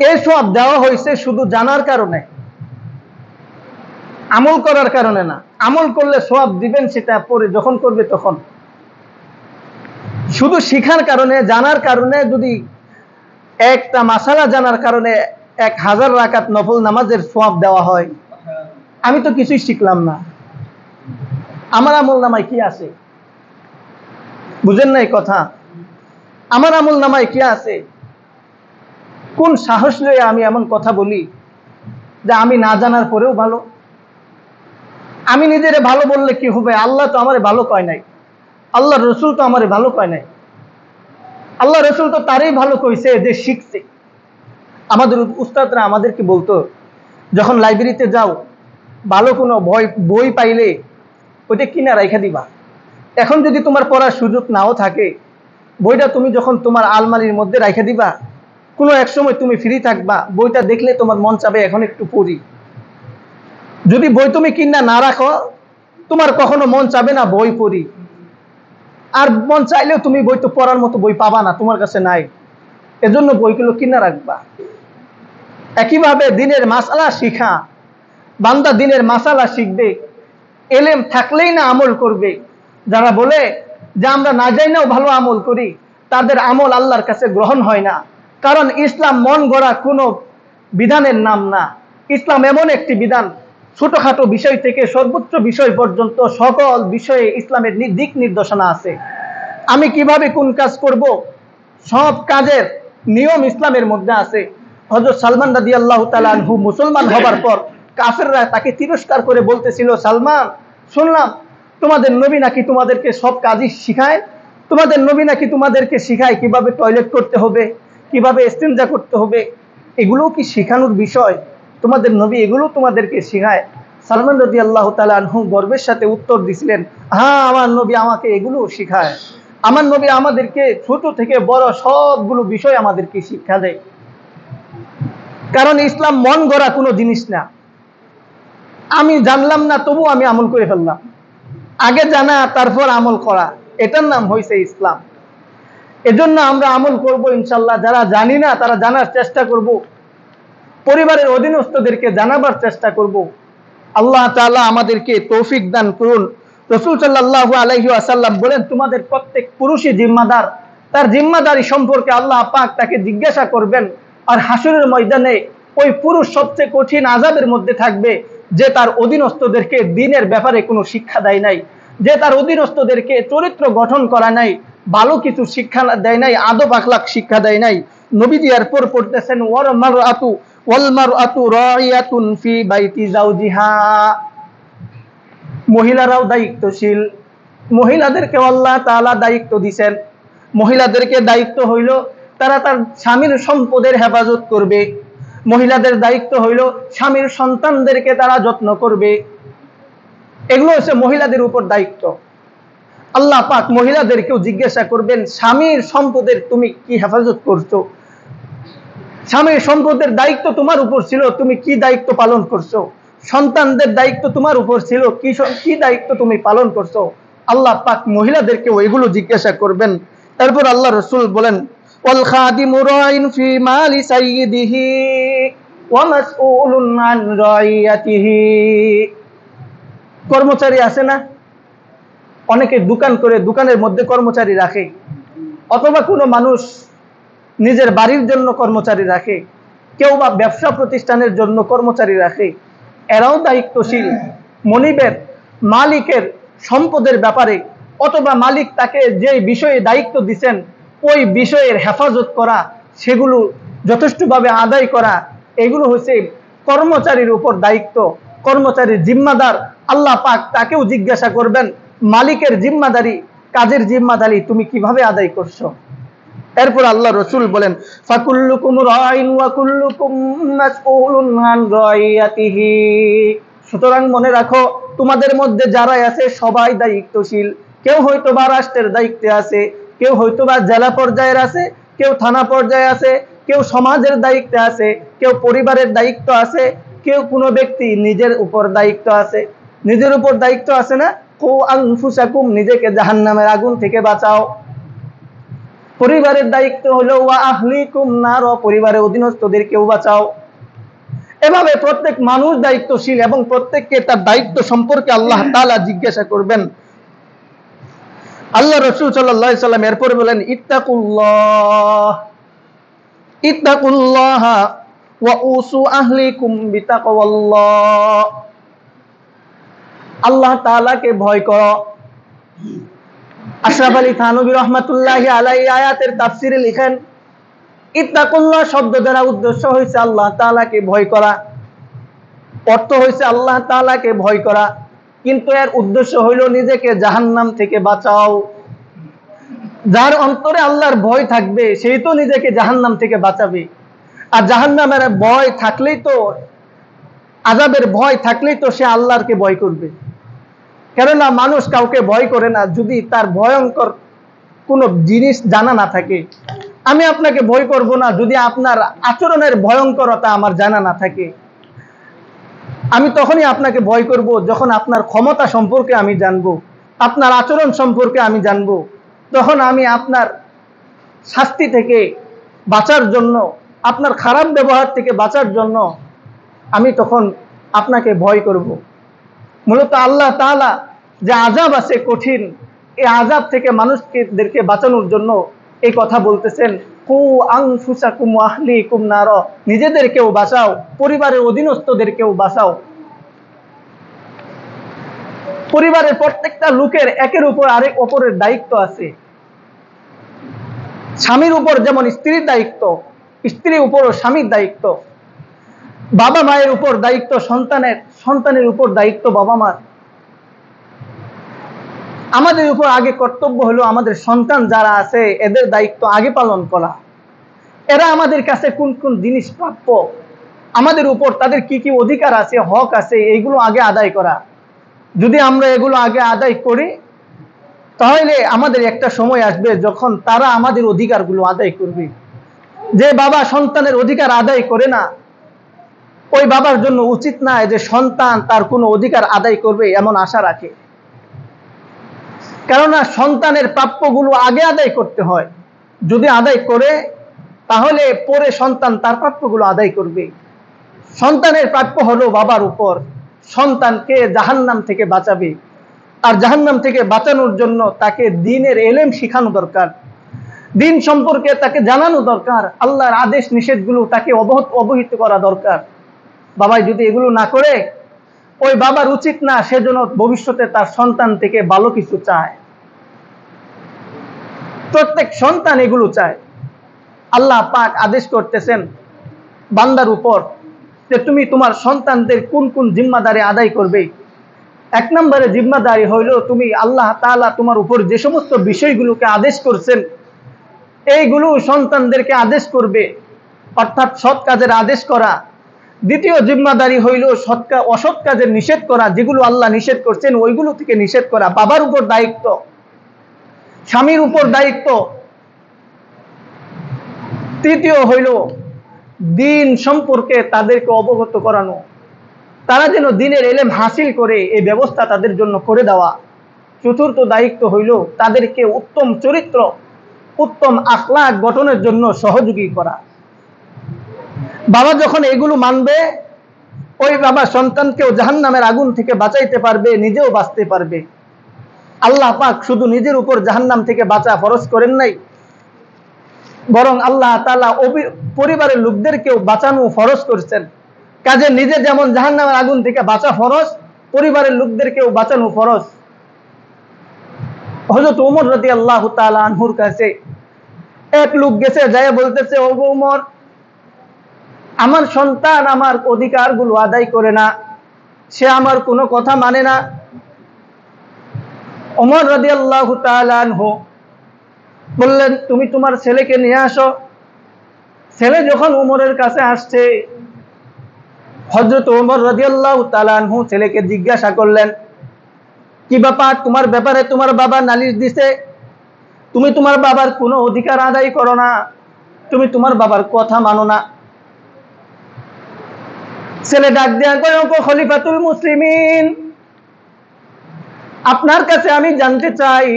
এই সওয়াব দেওয়া হয়েছে শুধু জানার কারণে, আমল করার কারণে না। আমল করলে সওয়াব দিবেন সেটা পরে যখন করবে তখন। শুধু শিখার কারণে, জানার কারণে, যদি একটা মাসালা জানার কারণে 1000 রাকাত নফল নামাজের সওয়াব দেওয়া হয়, আমি তো কিছুই শিখলাম না, আমার আমল নামায় কি আছে? বুঝেন না এই কথা? আমার আমল নামায় কি আছে? কোন সাহস লয়ে আমি এমন কথা বলি যে আমি না জানার পরেও ভালো? আমি নিজেরে ভালো বললে কি হবে? আল্লাহ তো আমারে ভালো কয় নাই, আল্লাহ রসুল তো আমারে ভালো কয় নাই। আল্লাহ রসুল তো তারই ভালো কইছে যে শিখছে। আমাদের উস্তাদরা আমাদেরকে বলতো, যখন লাইব্রেরিতে যাও ভালো কোনো বই পাইলে ওইটা কিনা রাইখা দিবা। এখন যদি তোমার পড়ার সুযোগ নাও থাকে, বইটা তুমি যখন তোমার আলমারির মধ্যে রাইখা দিবা, কোনো এক সময় তুমি ফ্রি থাকবা, বইটা দেখলে তোমার মন চাবে এখন একটু পড়ি। যদি বই তুমি কিনা না রাখো, তোমার কখনো মন চাবে না বই পড়ি। আর মন চাইলেও তুমি বই তো পড়ার মতো বই পাবা না, তোমার কাছে নাই। এজন্য বইগুলো কিনা রাখবা। একইভাবে দিনের মাসালা শিখা, বান্দা দিনের মাসালা শিখবে, এলেম থাকলেই না আমল করবে। যারা বলে যে আমরা না জানিও ভালো আমল করি, তাদের আমল আল্লাহর কাছে গ্রহণ হয় না। কারণ ইসলাম মন গড়া কোনো বিধানের নাম না। ইসলাম এমন একটি বিধান, ছোটখাটো বিষয় থেকে সর্বোচ্চ বিষয় পর্যন্ত সকল বিষয়ে ইসলামের দিক নির্দেশনা আছে। আমি কিভাবে কোন কাজ করব, সব কাজের নিয়ম ইসলামের মধ্যে আছে। হযরত সালমান রাদিয়াল্লাহু তাআলা আনহু মুসলমান হবার পর কাফেররা তাকে তিরস্কার করে বলতেছিল, সালমান, শুনলাম তোমাদের নবী নাকি তোমাদেরকে সব কাজই শিখায়, তোমাদের নবী নাকি তোমাদেরকে শিখায় কিভাবে টয়লেট করতে হবে, কিভাবে ইস্তেঞ্জা করতে হবে, এগুলোও কি শিখানোর বিষয়? তোমাদের নবী এগুলো তোমাদেরকে শিখায়? সালমান রাদিয়াল্লাহু তাআলা আনহু গর্বের সাথে উত্তর দিছিলেন, হ্যাঁ, আমার নবী আমাকে এগুলো শিখায়। আমার নবী আমাদেরকে ছোট থেকে বড় সবগুলো বিষয় আমাদেরকে শিক্ষা দেয়। কারণ ইসলাম মন গড়া কোনো জিনিস না। আমি জানলাম না তবু আমি আমল করে ফেললাম। আগে জানা তারপর আমল করা, এটার নাম হয়েছে ইসলাম। এজন্য আমরা আমল করব ইনশাল্লাহ। যারা জানি না তারা জানার চেষ্টা করব, পরিবারের অধীনস্থদেরকে জানাবার চেষ্টা করব। আল্লাহ তাআলা আমাদেরকে তৌফিক দান করুন। রাসূল সাল্লাল্লাহু আলাইহি ওয়াসাল্লাম বলেন, তোমাদের প্রত্যেক পুরুষই জিম্মাদার। তার জিম্মাদারি সম্পর্কে আল্লাহ পাক তাকে জিজ্ঞাসা করবেন। আর হাসরের ময়দানে ওই পুরুষ সবচেয়ে কঠিন আযাবের মধ্যে থাকবে, যে তার অধীনস্থদেরকে দ্বীনের ব্যাপারে কোনো শিক্ষা দেয় নাই, যে তার অধীনস্থদেরকে চরিত্র গঠন করা নাই, ভালো কিছু শিক্ষা দেয় নাই, আদব আখলাক শিক্ষা দেয় নাই। নবীজি এরপর পড়তেছেন, ওয়াল মারআতু রাইয়াতুন ফি বাইতি যাওজিহা। মহিলারাও দায়িত্বশীল। মহিলাদেরকে আল্লাহ তাআলা দায়িত্ব দিবেন। মহিলাদেরকে দায়িত্ব হইল তারা তার স্বামীর সম্পদের হেফাজত করবে। মহিলাদের দায়িত্ব হইল স্বামীর সন্তানদেরকে তারা যত্ন করবে। এগুলো হচ্ছে মহিলাদের উপর দায়িত্ব। আল্লাহ পাক মহিলাদেরকেও জিজ্ঞাসা করবেন, স্বামীর সম্পদের তুমি কি হেফাজত করছো? স্বামীর সম্পদের দায়িত্ব তোমার উপর ছিল, তুমি কি দায়িত্ব পালন করছো? সন্তানদের দায়িত্ব তোমার উপর ছিল, কি দায়িত্ব তুমি পালন করছো? আল্লাহ পাক মহিলাদেরকে এগুলো জিজ্ঞাসা করবেন। তারপর আল্লাহ রাসূল বলেন, ওয়াল খাদিমু রাইন ফি মালি সাইয়্যিদিহি ওয়া মাসউলুন আন রাইয়াতিহি। কর্মচারী আছে না, অনেকে দোকান করে, দোকানের মধ্যে কর্মচারী রাখে, অথবা কোনো মানুষ নিজের বাড়ির জন্য কর্মচারী রাখে, কেউ বা ব্যবসা প্রতিষ্ঠানের জন্য কর্মচারী রাখে। এরাও দায়িত্বশীল। মনিবের, মালিকের সম্পদের ব্যাপারে, অথবা মালিক তাকে যে বিষয়ে দায়িত্ব দিচ্ছেন ওই বিষয়ের হেফাজত করা, সেগুলো যথেষ্টভাবে আদায় করা, এগুলো হচ্ছে কর্মচারীর উপর দায়িত্ব। কর্মচারীর জিম্মাদার। আল্লাহ পাক তাকেও জিজ্ঞাসা করবেন, মালিকের জিম্মাদারি, কাজের জিম্মাদারি তুমি কিভাবে আদায় করছো? এরপর আল্লাহ রাসূল বলেন, ফাকুল্লুকুম রাইন ওয়া কুল্লুকুম মাসউলুন আন রাইয়াতিহি। সুতরাং মনে রাখো, তোমাদের মধ্যে যারা আছে সবাই দায়িত্বশীল। কেউ হয়তো বা রাষ্ট্রের দায়িত্বে আছে, কেউ হয়তো বা জেলা পর্যায়ের আছে, কেউ থানা পর্যায়ে আছে, কেউ সমাজের দায়িত্বে আছে, কেউ পরিবারের দায়িত্ব আছে, কেউ কোনো ব্যক্তি নিজের উপর দায়িত্ব আছে। নিজের উপর দায়িত্ব আছে না, কু আনফুসাকুম, নিজেকে জাহান্নামের আগুন থেকে বাঁচাও। পরিবারের দায়িত্ব হলো ওয়া আহলিকুম নার, পরিবারের অধীনস্থদেরকেও বাঁচাও। এভাবে প্রত্যেক মানুষ দায়িত্বশীল এবং প্রত্যেককে তার দায়িত্ব সম্পর্কে আল্লাহ তাআলা জিজ্ঞাসা করবেন। আল্লাহ রাসূল সাল্লাল্লাহু আলাইহি সাল্লাম এরপরে বলেন, ইত্তাকুল্লাহ ওয়া উসু আহলিকুম বিতাকওয়াল্লাহ। আল্লাহ তাআলাকে ভয় করো। আশরাফ আলী থানভী রহমাতুল্লাহি আলাইহি আয়াতের তাফসিরে লিখেন, ইত্তাকুল্লাহ শব্দ দ্বারা উদ্দেশ্য হয়েছে আল্লাহ তাআলাকে ভয় করা, অর্থ হয়েছে আল্লাহ তাআলাকে ভয় করা, কিন্তু এর উদ্দেশ্য হইল নিজেকে জাহান্নাম থেকে বাঁচাও। যার অন্তরে আল্লাহর ভয় থাকবে সেই তো নিজেকে জাহান্নাম থেকে বাঁচাবে। আর জাহান্নামের ভয় থাকলেই তো, আযাবের ভয় থাকলেই তো সে আল্লাহকে ভয় করবে। কেননা মানুষ কাউকে ভয় করে না যদি তার ভয়ঙ্কর কোনো জিনিস জানা না থাকে। আমি আপনাকে ভয় করব না যদি আপনার আচরণের ভয়ঙ্করতা আমার জানা না থাকে। আমি তখনই আপনাকে ভয় করব যখন আপনার ক্ষমতা সম্পর্কে আমি জানবো, আপনার আচরণ সম্পর্কে আমি জানবো। তখন আমি আপনার শাস্তি থেকে বাঁচার জন্য, আপনার খারাপ ব্যবহার থেকে বাঁচার জন্য আমি তখন আপনাকে ভয় করব। মূলত আল্লাহ তাআলা যে আযাব আছে কঠিন, এই আযাব থেকে মানুষদেরকে বাঁচানোর জন্য এই কথা বলতেছেন, কু আনফুসাকুম ওয়া আহলিকুম নার, নিজেদেরকেও বাঁচাও, পরিবারের অধীনস্থদেরকেও বাঁচাও। পরিবারের প্রত্যেকটা লোকের একের উপর আরেক অপরের দায়িত্ব আছে। স্বামীর উপর যেমন স্ত্রীর দায়িত্ব, স্ত্রীর উপরও স্বামীর দায়িত্ব, বাবা মায়ের উপর দায়িত্ব সন্তানের, সন্তানের উপর দায়িত্ব বাবা মার। আমাদের উপর আগে কর্তব্য হলো আমাদের সন্তান যারা আছে এদের দায়িত্ব আগে পালন করা। এরা আমাদের কাছে কোন কোন জিনিস প্রাপ্য, আমাদের উপর তাদের কি কি অধিকার আছে, হক আছে, এইগুলো আগে আদায় করা। যদি আমরা এগুলো আগে আদায় করি তাহলে আমাদের একটা সময় আসবে যখন তারা আমাদের অধিকারগুলো আদায় করবে। যে বাবা সন্তানের অধিকার আদায় করে না, ওই বাবার জন্য উচিত না যে সন্তান তার কোনো অধিকার আদায় করবে এমন আশা রাখে। কেননা সন্তানের প্রাপ্যগুলো আগে আদায় করতে হয়। যদি আদায় করে তাহলে পরে সন্তান তার প্রাপ্যগুলো আদায় করবে। সন্তানের প্রাপ্য হলো বাবার উপর, সন্তানকে জাহান্নাম থেকে বাঁচাবে। আর জাহান্নাম থেকে বাঁচানোর জন্য তাকে দ্বীনের ইলম শেখানো দরকার, দ্বীন সম্পর্কে তাকে জানানো দরকার, আল্লাহর আদেশ নিষেধগুলো তাকে অবহিত করা দরকার। বাবাই যদি এগুলো না করে, ওই বাবার উচিত না সেজন্য ভবিষ্যতে তার সন্তান থেকে ভালো কিছু চায়। প্রত্যেক সন্তান এগুলো চায়। আল্লাহ পাক আদেশ করতেছেন বান্দার উপর যে তুমি তোমার সন্তানদের কোন কোন জিম্মাদারি আদায় করবে। এক নম্বরে জিম্মাদারি হইল তুমি আল্লাহ তাআলা তোমার উপর যে সমস্ত বিষয়গুলোকে আদেশ করছেন এইগুলো সন্তানদেরকে আদেশ করবে, অর্থাৎ সৎ কাজের আদেশ করা। দ্বিতীয় জিম্মাদারি হইল অসৎ কাজের নিষেধ করা, যেগুলো আল্লাহ নিষেধ করছেন ওইগুলো থেকে নিষেধ করা। বাবার উপর দায়িত্ব, স্বামীর উপর দায়িত্ব। তৃতীয় হইল দ্বীন সম্পর্কে তাদেরকে অবগত করানো, তারা যেন দ্বীনের ইলম হাসিল করে এই ব্যবস্থা তাদের জন্য করে দেওয়া। চতুর্থ দায়িত্ব হইল তাদেরকে উত্তম চরিত্র, উত্তম আখলাক গঠনের জন্য সহযোগী করা। বাবা যখন এগুলো মানবে, ওই বাবা সন্তানকেও জাহান্নামের আগুন থেকে বাঁচাইতে পারবে, নিজেও বাঁচতে পারবে। আল্লাহ পাক শুধু নিজের উপর জাহান্নাম থেকে বাঁচা ফরজ করেন নাই, বরং আল্লাহ তাআলা পরিবারের লোকদেরকেও বাঁচানো ফরজ করছেন। কাজে নিজে যেমন জাহান্নামের আগুন থেকে বাঁচা ফরজ, পরিবারের লোকদেরকেও বাঁচানো ফরজ। হযরত ওমর রাদিয়াল্লাহু তাআলা আনহুর কাছে এক লোক গেছে, যায় বলতেছে, ও ওমর, আমার সন্তান আমার অধিকারগুলো আদায় করে না, সে আমার কোনো কথা মানে না। ওমর রাদিয়াল্লাহু তাআলা আনহু বললেন, তুমি তোমার ছেলেকে নিয়ে আসো। ছেলে যখন ওমরের কাছে আসছে, হযরত ওমর রাদিয়াল্লাহু তাআলা আনহু ছেলেকে জিজ্ঞাসা করলেন, কি ব্যাপার, তোমার ব্যাপারে তোমার বাবা নালিশ দিছে, তুমি তোমার বাবার কোনো অধিকার আদায় করো না, তুমি তোমার বাবার কথা মানো না। ছেলে ডাক দেয়া কয়, ও খলিফাতুল মুসলিমিন, আপনার কাছে আমি জানতে চাই,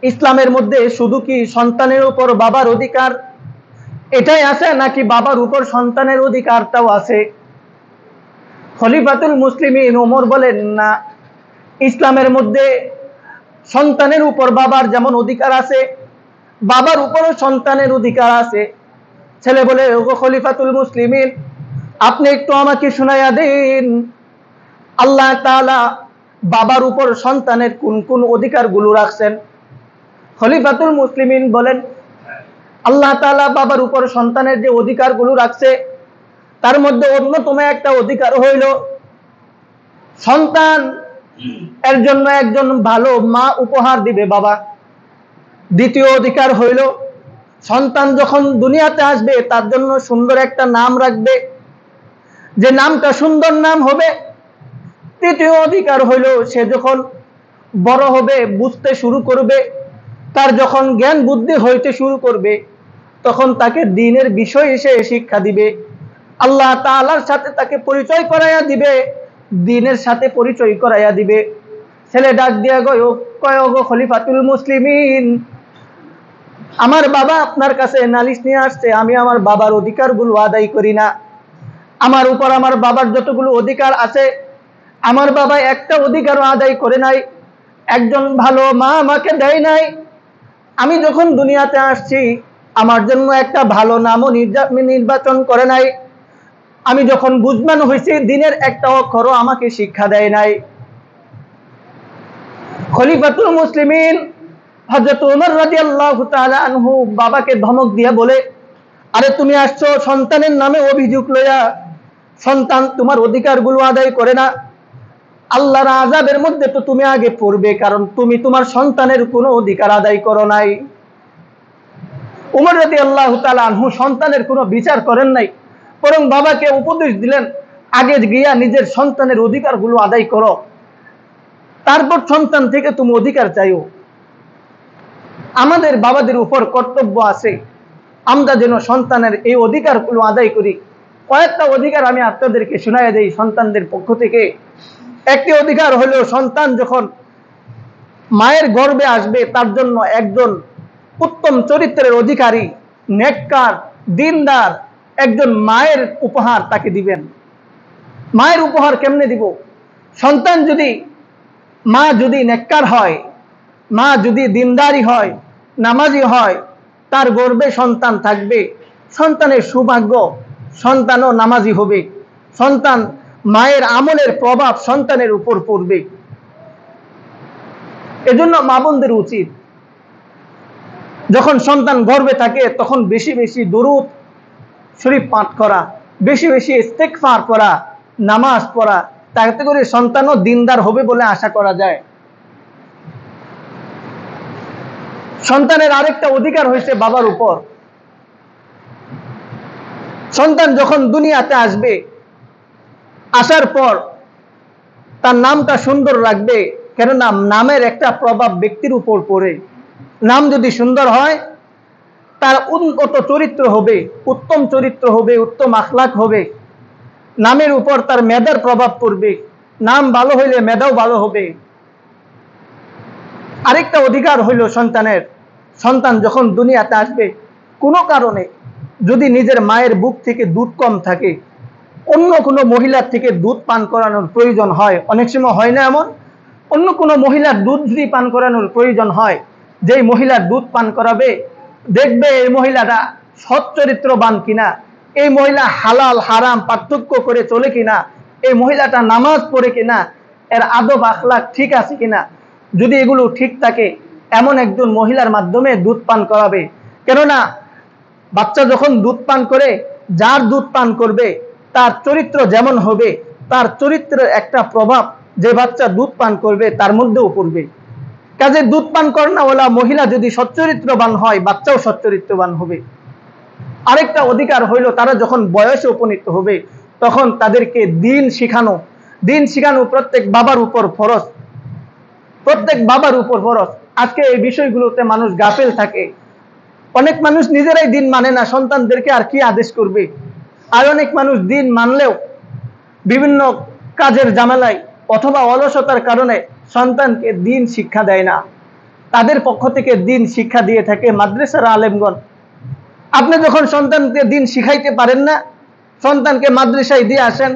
ইসলামের মধ্যে শুধু কি সন্তানের উপর বাবার অধিকার এটাই আছে, নাকি বাবার উপর সন্তানের অধিকারটাও আছে? খলিফাতুল মুসলিমিন ওমর বলেন, না, ইসলামের মধ্যে সন্তানের উপর বাবার যেমন অধিকার আছে, বাবার উপরও সন্তানের অধিকার আছে। ছেলে বলে, ওগো খলিফাতুল মুসলিমিন, আপনি একটু আমাকে শুনাইয়া দিন, আল্লাহ তাআলা বাবার উপর সন্তানের কোন কোন অধিকারগুলো রাখছেন। খলিফাতুল মুসলিমিন বলেন, আল্লাহ তাআলা বাবার উপর সন্তানের যে অধিকারগুলো রাখছে তার মধ্যে অন্যতম একটা অধিকার হইল সন্তান এর জন্য একজন ভালো মা উপহার দিবে বাবা। দ্বিতীয় অধিকার হইল সন্তান যখন দুনিয়াতে আসবে তার জন্য সুন্দর একটা নাম রাখবে, যে নামটা সুন্দর নাম হবে। তৃতীয় অধিকার হইল সে যখন বড় হবে, বুঝতে শুরু করবে, তার যখন জ্ঞান বুদ্ধি হইতে শুরু করবে, তখন তাকে দ্বীনের বিষয় এসে শিক্ষা দিবে, আল্লাহ তাআলার সাথে তাকে পরিচয় করাইয়া দিবে, দ্বীনের সাথে পরিচয় করাইয়া দিবে। ছেলে ডাক দিয়া কয় গো খলিফাতুল মুসলিমিন, আমার বাবা আপনার কাছে নালিশ নিয়ে আসছে, আমি আমার বাবার অধিকারগুলো আদায় করি না। আমার উপর আমার বাবার যতগুলো অধিকার আছে আমার বাবা একটা অধিকারও আদায় করে নাই, একজন ভালো মা আমাকে দেয় নাই। আমি যখন দুনিয়াতে আসছি আমার জন্য একটা ভালো নামও নির্বাচন করে নাই। আমি যখন বুঝবান হয়েছি দ্বীনের একটা অক্ষরও আমাকে শিক্ষা দেয় নাই। খলিফাতুল মুসলিমিন হযরত ওমর রাদিয়াল্লাহু তাআলা আনহু বাবাকে ধমক দিয়ে বলে, আরে তুমি আসছো সন্তানের নামে অভিযোগ লইয়া, সন্তান তোমার অধিকারগুলো আদায় করে না, আল্লাহর আযাবের মধ্যে তো তুমি আগে পড়বে, কারণ তুমি তোমার সন্তানের কোনো অধিকার আদায় করো নাই। ওমর রাদিয়াল্লাহু তাআলা আনহু সন্তানের কোনো বিচার করেন নাই, বরং বাবাকে উপদেশ দিলেন, আগে গিয়া নিজের সন্তানের অধিকারগুলো আদায় করো, তারপর সন্তান থেকে তুমি অধিকার চাইও। আমাদের বাবাদের উপর কর্তব্য আছে আমরা যেন সন্তানের এই অধিকারগুলো আদায় করি। কয়েকটা অধিকার আমি আপনাদেরকে শোনাইয়া দেই সন্তানদের পক্ষ থেকে। একটি অধিকার হলো সন্তান যখন মায়ের গর্ভে আসবে তার জন্য একজন উত্তম চরিত্রের অধিকারী, নেককার, দিনদার একজন মায়ের উপহার তাকে দিবেন। মায়ের উপহার কেমনে দিব? সন্তান যদি মা যদি নেককার হয়, মা যদি দিনদারি হয়, নামাজি হয়, তার গর্ভে সন্তান থাকবে, সন্তানের সৌভাগ্য, সন্তানও নামাজি হবে, সন্তান মায়ের আমলের প্রভাব সন্তানের উপর পড়বে। এজন্য মা বোনদের উচিত যখন সন্তান গর্ভে থাকে তখন বেশি বেশি দুরূদ শরীফ পাঠ করা, বেশি বেশি ইস্তেগফার করা, নামাজ পড়া, তাতে করে সন্তানও দিনদার হবে বলে আশা করা যায়। সন্তানের আরেকটা অধিকার হয়েছে বাবার উপর। সন্তান যখন দুনিয়াতে আসবে, আসার পর তার নামটা সুন্দর রাখবে, কেননা নামের একটা প্রভাব ব্যক্তির উপর পড়ে। নাম যদি সুন্দর হয় তার উন্নত চরিত্র হবে, উত্তম চরিত্র হবে, উত্তম আখলাক হবে, নামের উপর তার মেধার প্রভাব পড়বে, নাম ভালো হইলে মেধাও ভালো হবে। আরেকটা অধিকার হইল সন্তানের, সন্তান যখন দুনিয়াতে আসবে কোনো কারণে যদি নিজের মায়ের বুক থেকে দুধ কম থাকে, অন্য কোনো মহিলার থেকে দুধ পান করানোর প্রয়োজন হয়, অনেক সময় হয় না এমন, অন্য কোনো মহিলার দুধ যদি পান করানোর প্রয়োজন হয়, যেই মহিলার দুধ পান করাবে দেখবে এই মহিলাটা সৎ চরিত্রবান কিনা, এই মহিলা হালাল হারাম পার্থক্য করে চলে কিনা, এই মহিলাটা নামাজ পড়ে কিনা, এর আদব আখলাক ঠিক আছে কিনা। যদি এগুলো ঠিক থাকে এমন একজন মহিলার মাধ্যমে দুধ পান করাবে। কেননা বাচ্চা যখন দুধ পান করে, যার দুধ পান করবে তার চরিত্র যেমন হবে, তার চরিত্রের একটা প্রভাব যে বাচ্চা দুধ পান করবে তার মধ্যেও পড়বে। কাজে দুধ পান করানোওয়ালা মহিলা যদি সচ্চরিত্রবান হয়, বাচ্চাও সচ্চরিত্রবান হবে। আরেকটা অধিকার হইল তারা যখন বয়সে উপনীত হবে তখন তাদেরকে দিন শিখানো। দিন শিখানো প্রত্যেক বাবার উপর ফরজ, প্রত্যেক বাবার উপর ফরজ। আজকে এই বিষয়গুলোতে মানুষ গাফেল থাকে। অনেক মানুষ নিজেরাই দিন মানে না, সন্তানদেরকে আর কি আদেশ করবে। আর অনেক মানুষ দিন মানলেও বিভিন্ন কাজের ঝামেলায় অথবা অলসতার কারণে সন্তানকে দিন শিক্ষা দেয় না। তাদের পক্ষ থেকে দিন শিক্ষা দিয়ে থাকে মাদ্রাসার আলেমগণ। আপনি যখন সন্তানকে দিন শিখাইতে পারেন না, সন্তানকে মাদ্রাসায় দিয়ে আসেন,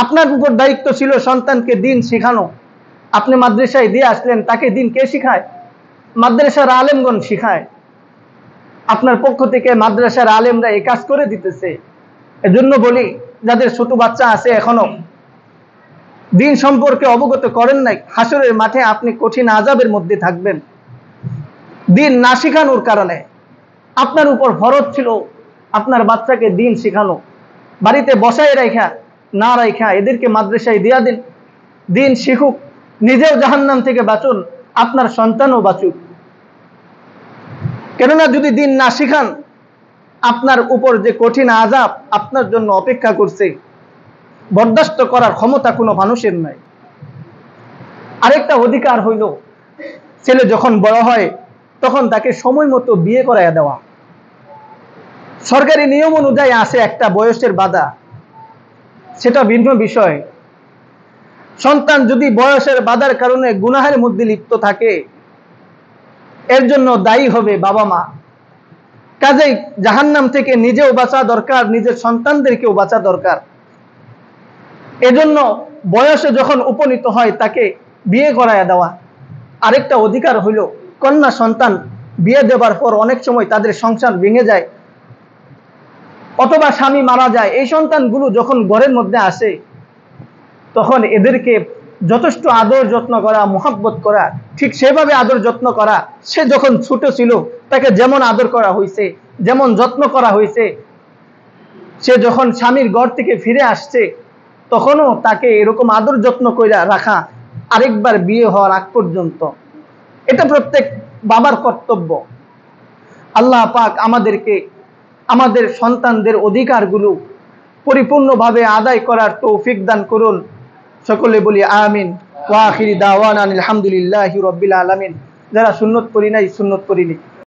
আপনার উপর দায়িত্ব ছিল সন্তানকে দিন শিখানো। আপনি মাদ্রাসায় দিয়ে আসলেন, তাকে দিন কে শিখায়? মাদ্রাসার আলেমগণ শিখায়। আপনার পক্ষ থেকে মাদ্রাসার আলেমরা এই কাজ করে দিতেছে। এজন্য বলি, যাদের ছোট বাচ্চা আছে এখনো দিন সম্পর্কে অবগত করেন নাই, হাসরের মাঠে আপনি কঠিন আযাবের মধ্যে থাকবেন দিন না শিখানোর কারণে। আপনার উপর ফরজ ছিল আপনার বাচ্চাকে দিন শেখানো, বাড়িতে বসায় রাখা না রাখা এদেরকে মাদ্রাসায় দিয়া দিন, দিন শিখুক, নিজেও জাহান্নাম থেকে বাঁচুন, আপনার সন্তানও বাঁচুক। কেননা যদি দিন না শিখান, আপনার উপর যে কঠিন আযাব আপনার জন্য অপেক্ষা করছে, বরদাস্ত করার ক্ষমতা কোনো মানুষের নাই। আরেকটা অধিকার হইল, ছেলে যখন বড় হয় তখন তাকে সময় মতো বিয়ে করাইয়া দেওয়া। সরকারি নিয়ম অনুযায়ী আসে একটা বয়সের বাধা, সেটা ভিন্ন বিষয়। সন্তান যদি বয়সের বাধার কারণে গুনাহের মধ্যে লিপ্ত থাকে, এর জন্য দায়ী হবে বাবা মা। কাজেই জাহান্নাম থেকে নিজেও বাঁচা দরকার, নিজের সন্তানদেরকেও বাঁচা দরকার। এজন্য বয়সে যখন উপনীত হয় তাকে বিয়ে করাইয়া দেওয়া। আরেকটা অধিকার হইল, কন্যা সন্তান বিয়ে দেবার পর অনেক সময় তাদের সংসার ভেঙে যায় অথবা স্বামী মারা যায়, এই সন্তানগুলো যখন ঘরের মধ্যে আসে তখন এদেরকে যথেষ্ট আদর যত্ন করা, মোহাব্বত করা, ঠিক সেভাবে আদর যত্ন করা। সে যখন ছোট ছিল তাকে যেমন আদর করা হয়েছে, যেমন যত্ন করা হয়েছে, সে যখন স্বামীর ঘর থেকে ফিরে আসছে তখনও তাকে এরকম আদর যত্ন করে রাখা, আরেকবার বিয়ে হওয়ার আগ পর্যন্ত। এটা প্রত্যেক বাবার কর্তব্য। আল্লাহ পাক আমাদেরকে আমাদের সন্তানদের অধিকারগুলো পরিপূর্ণভাবে আদায় করার তৌফিক দান করুন। সকলে বলি আমিন। ওয়া আখিরি দাওয়ানা আলহামদুলিল্লাহি রাব্বিল আলামিন। যারা সুন্নত করি নাই, সুন্নত করিনি।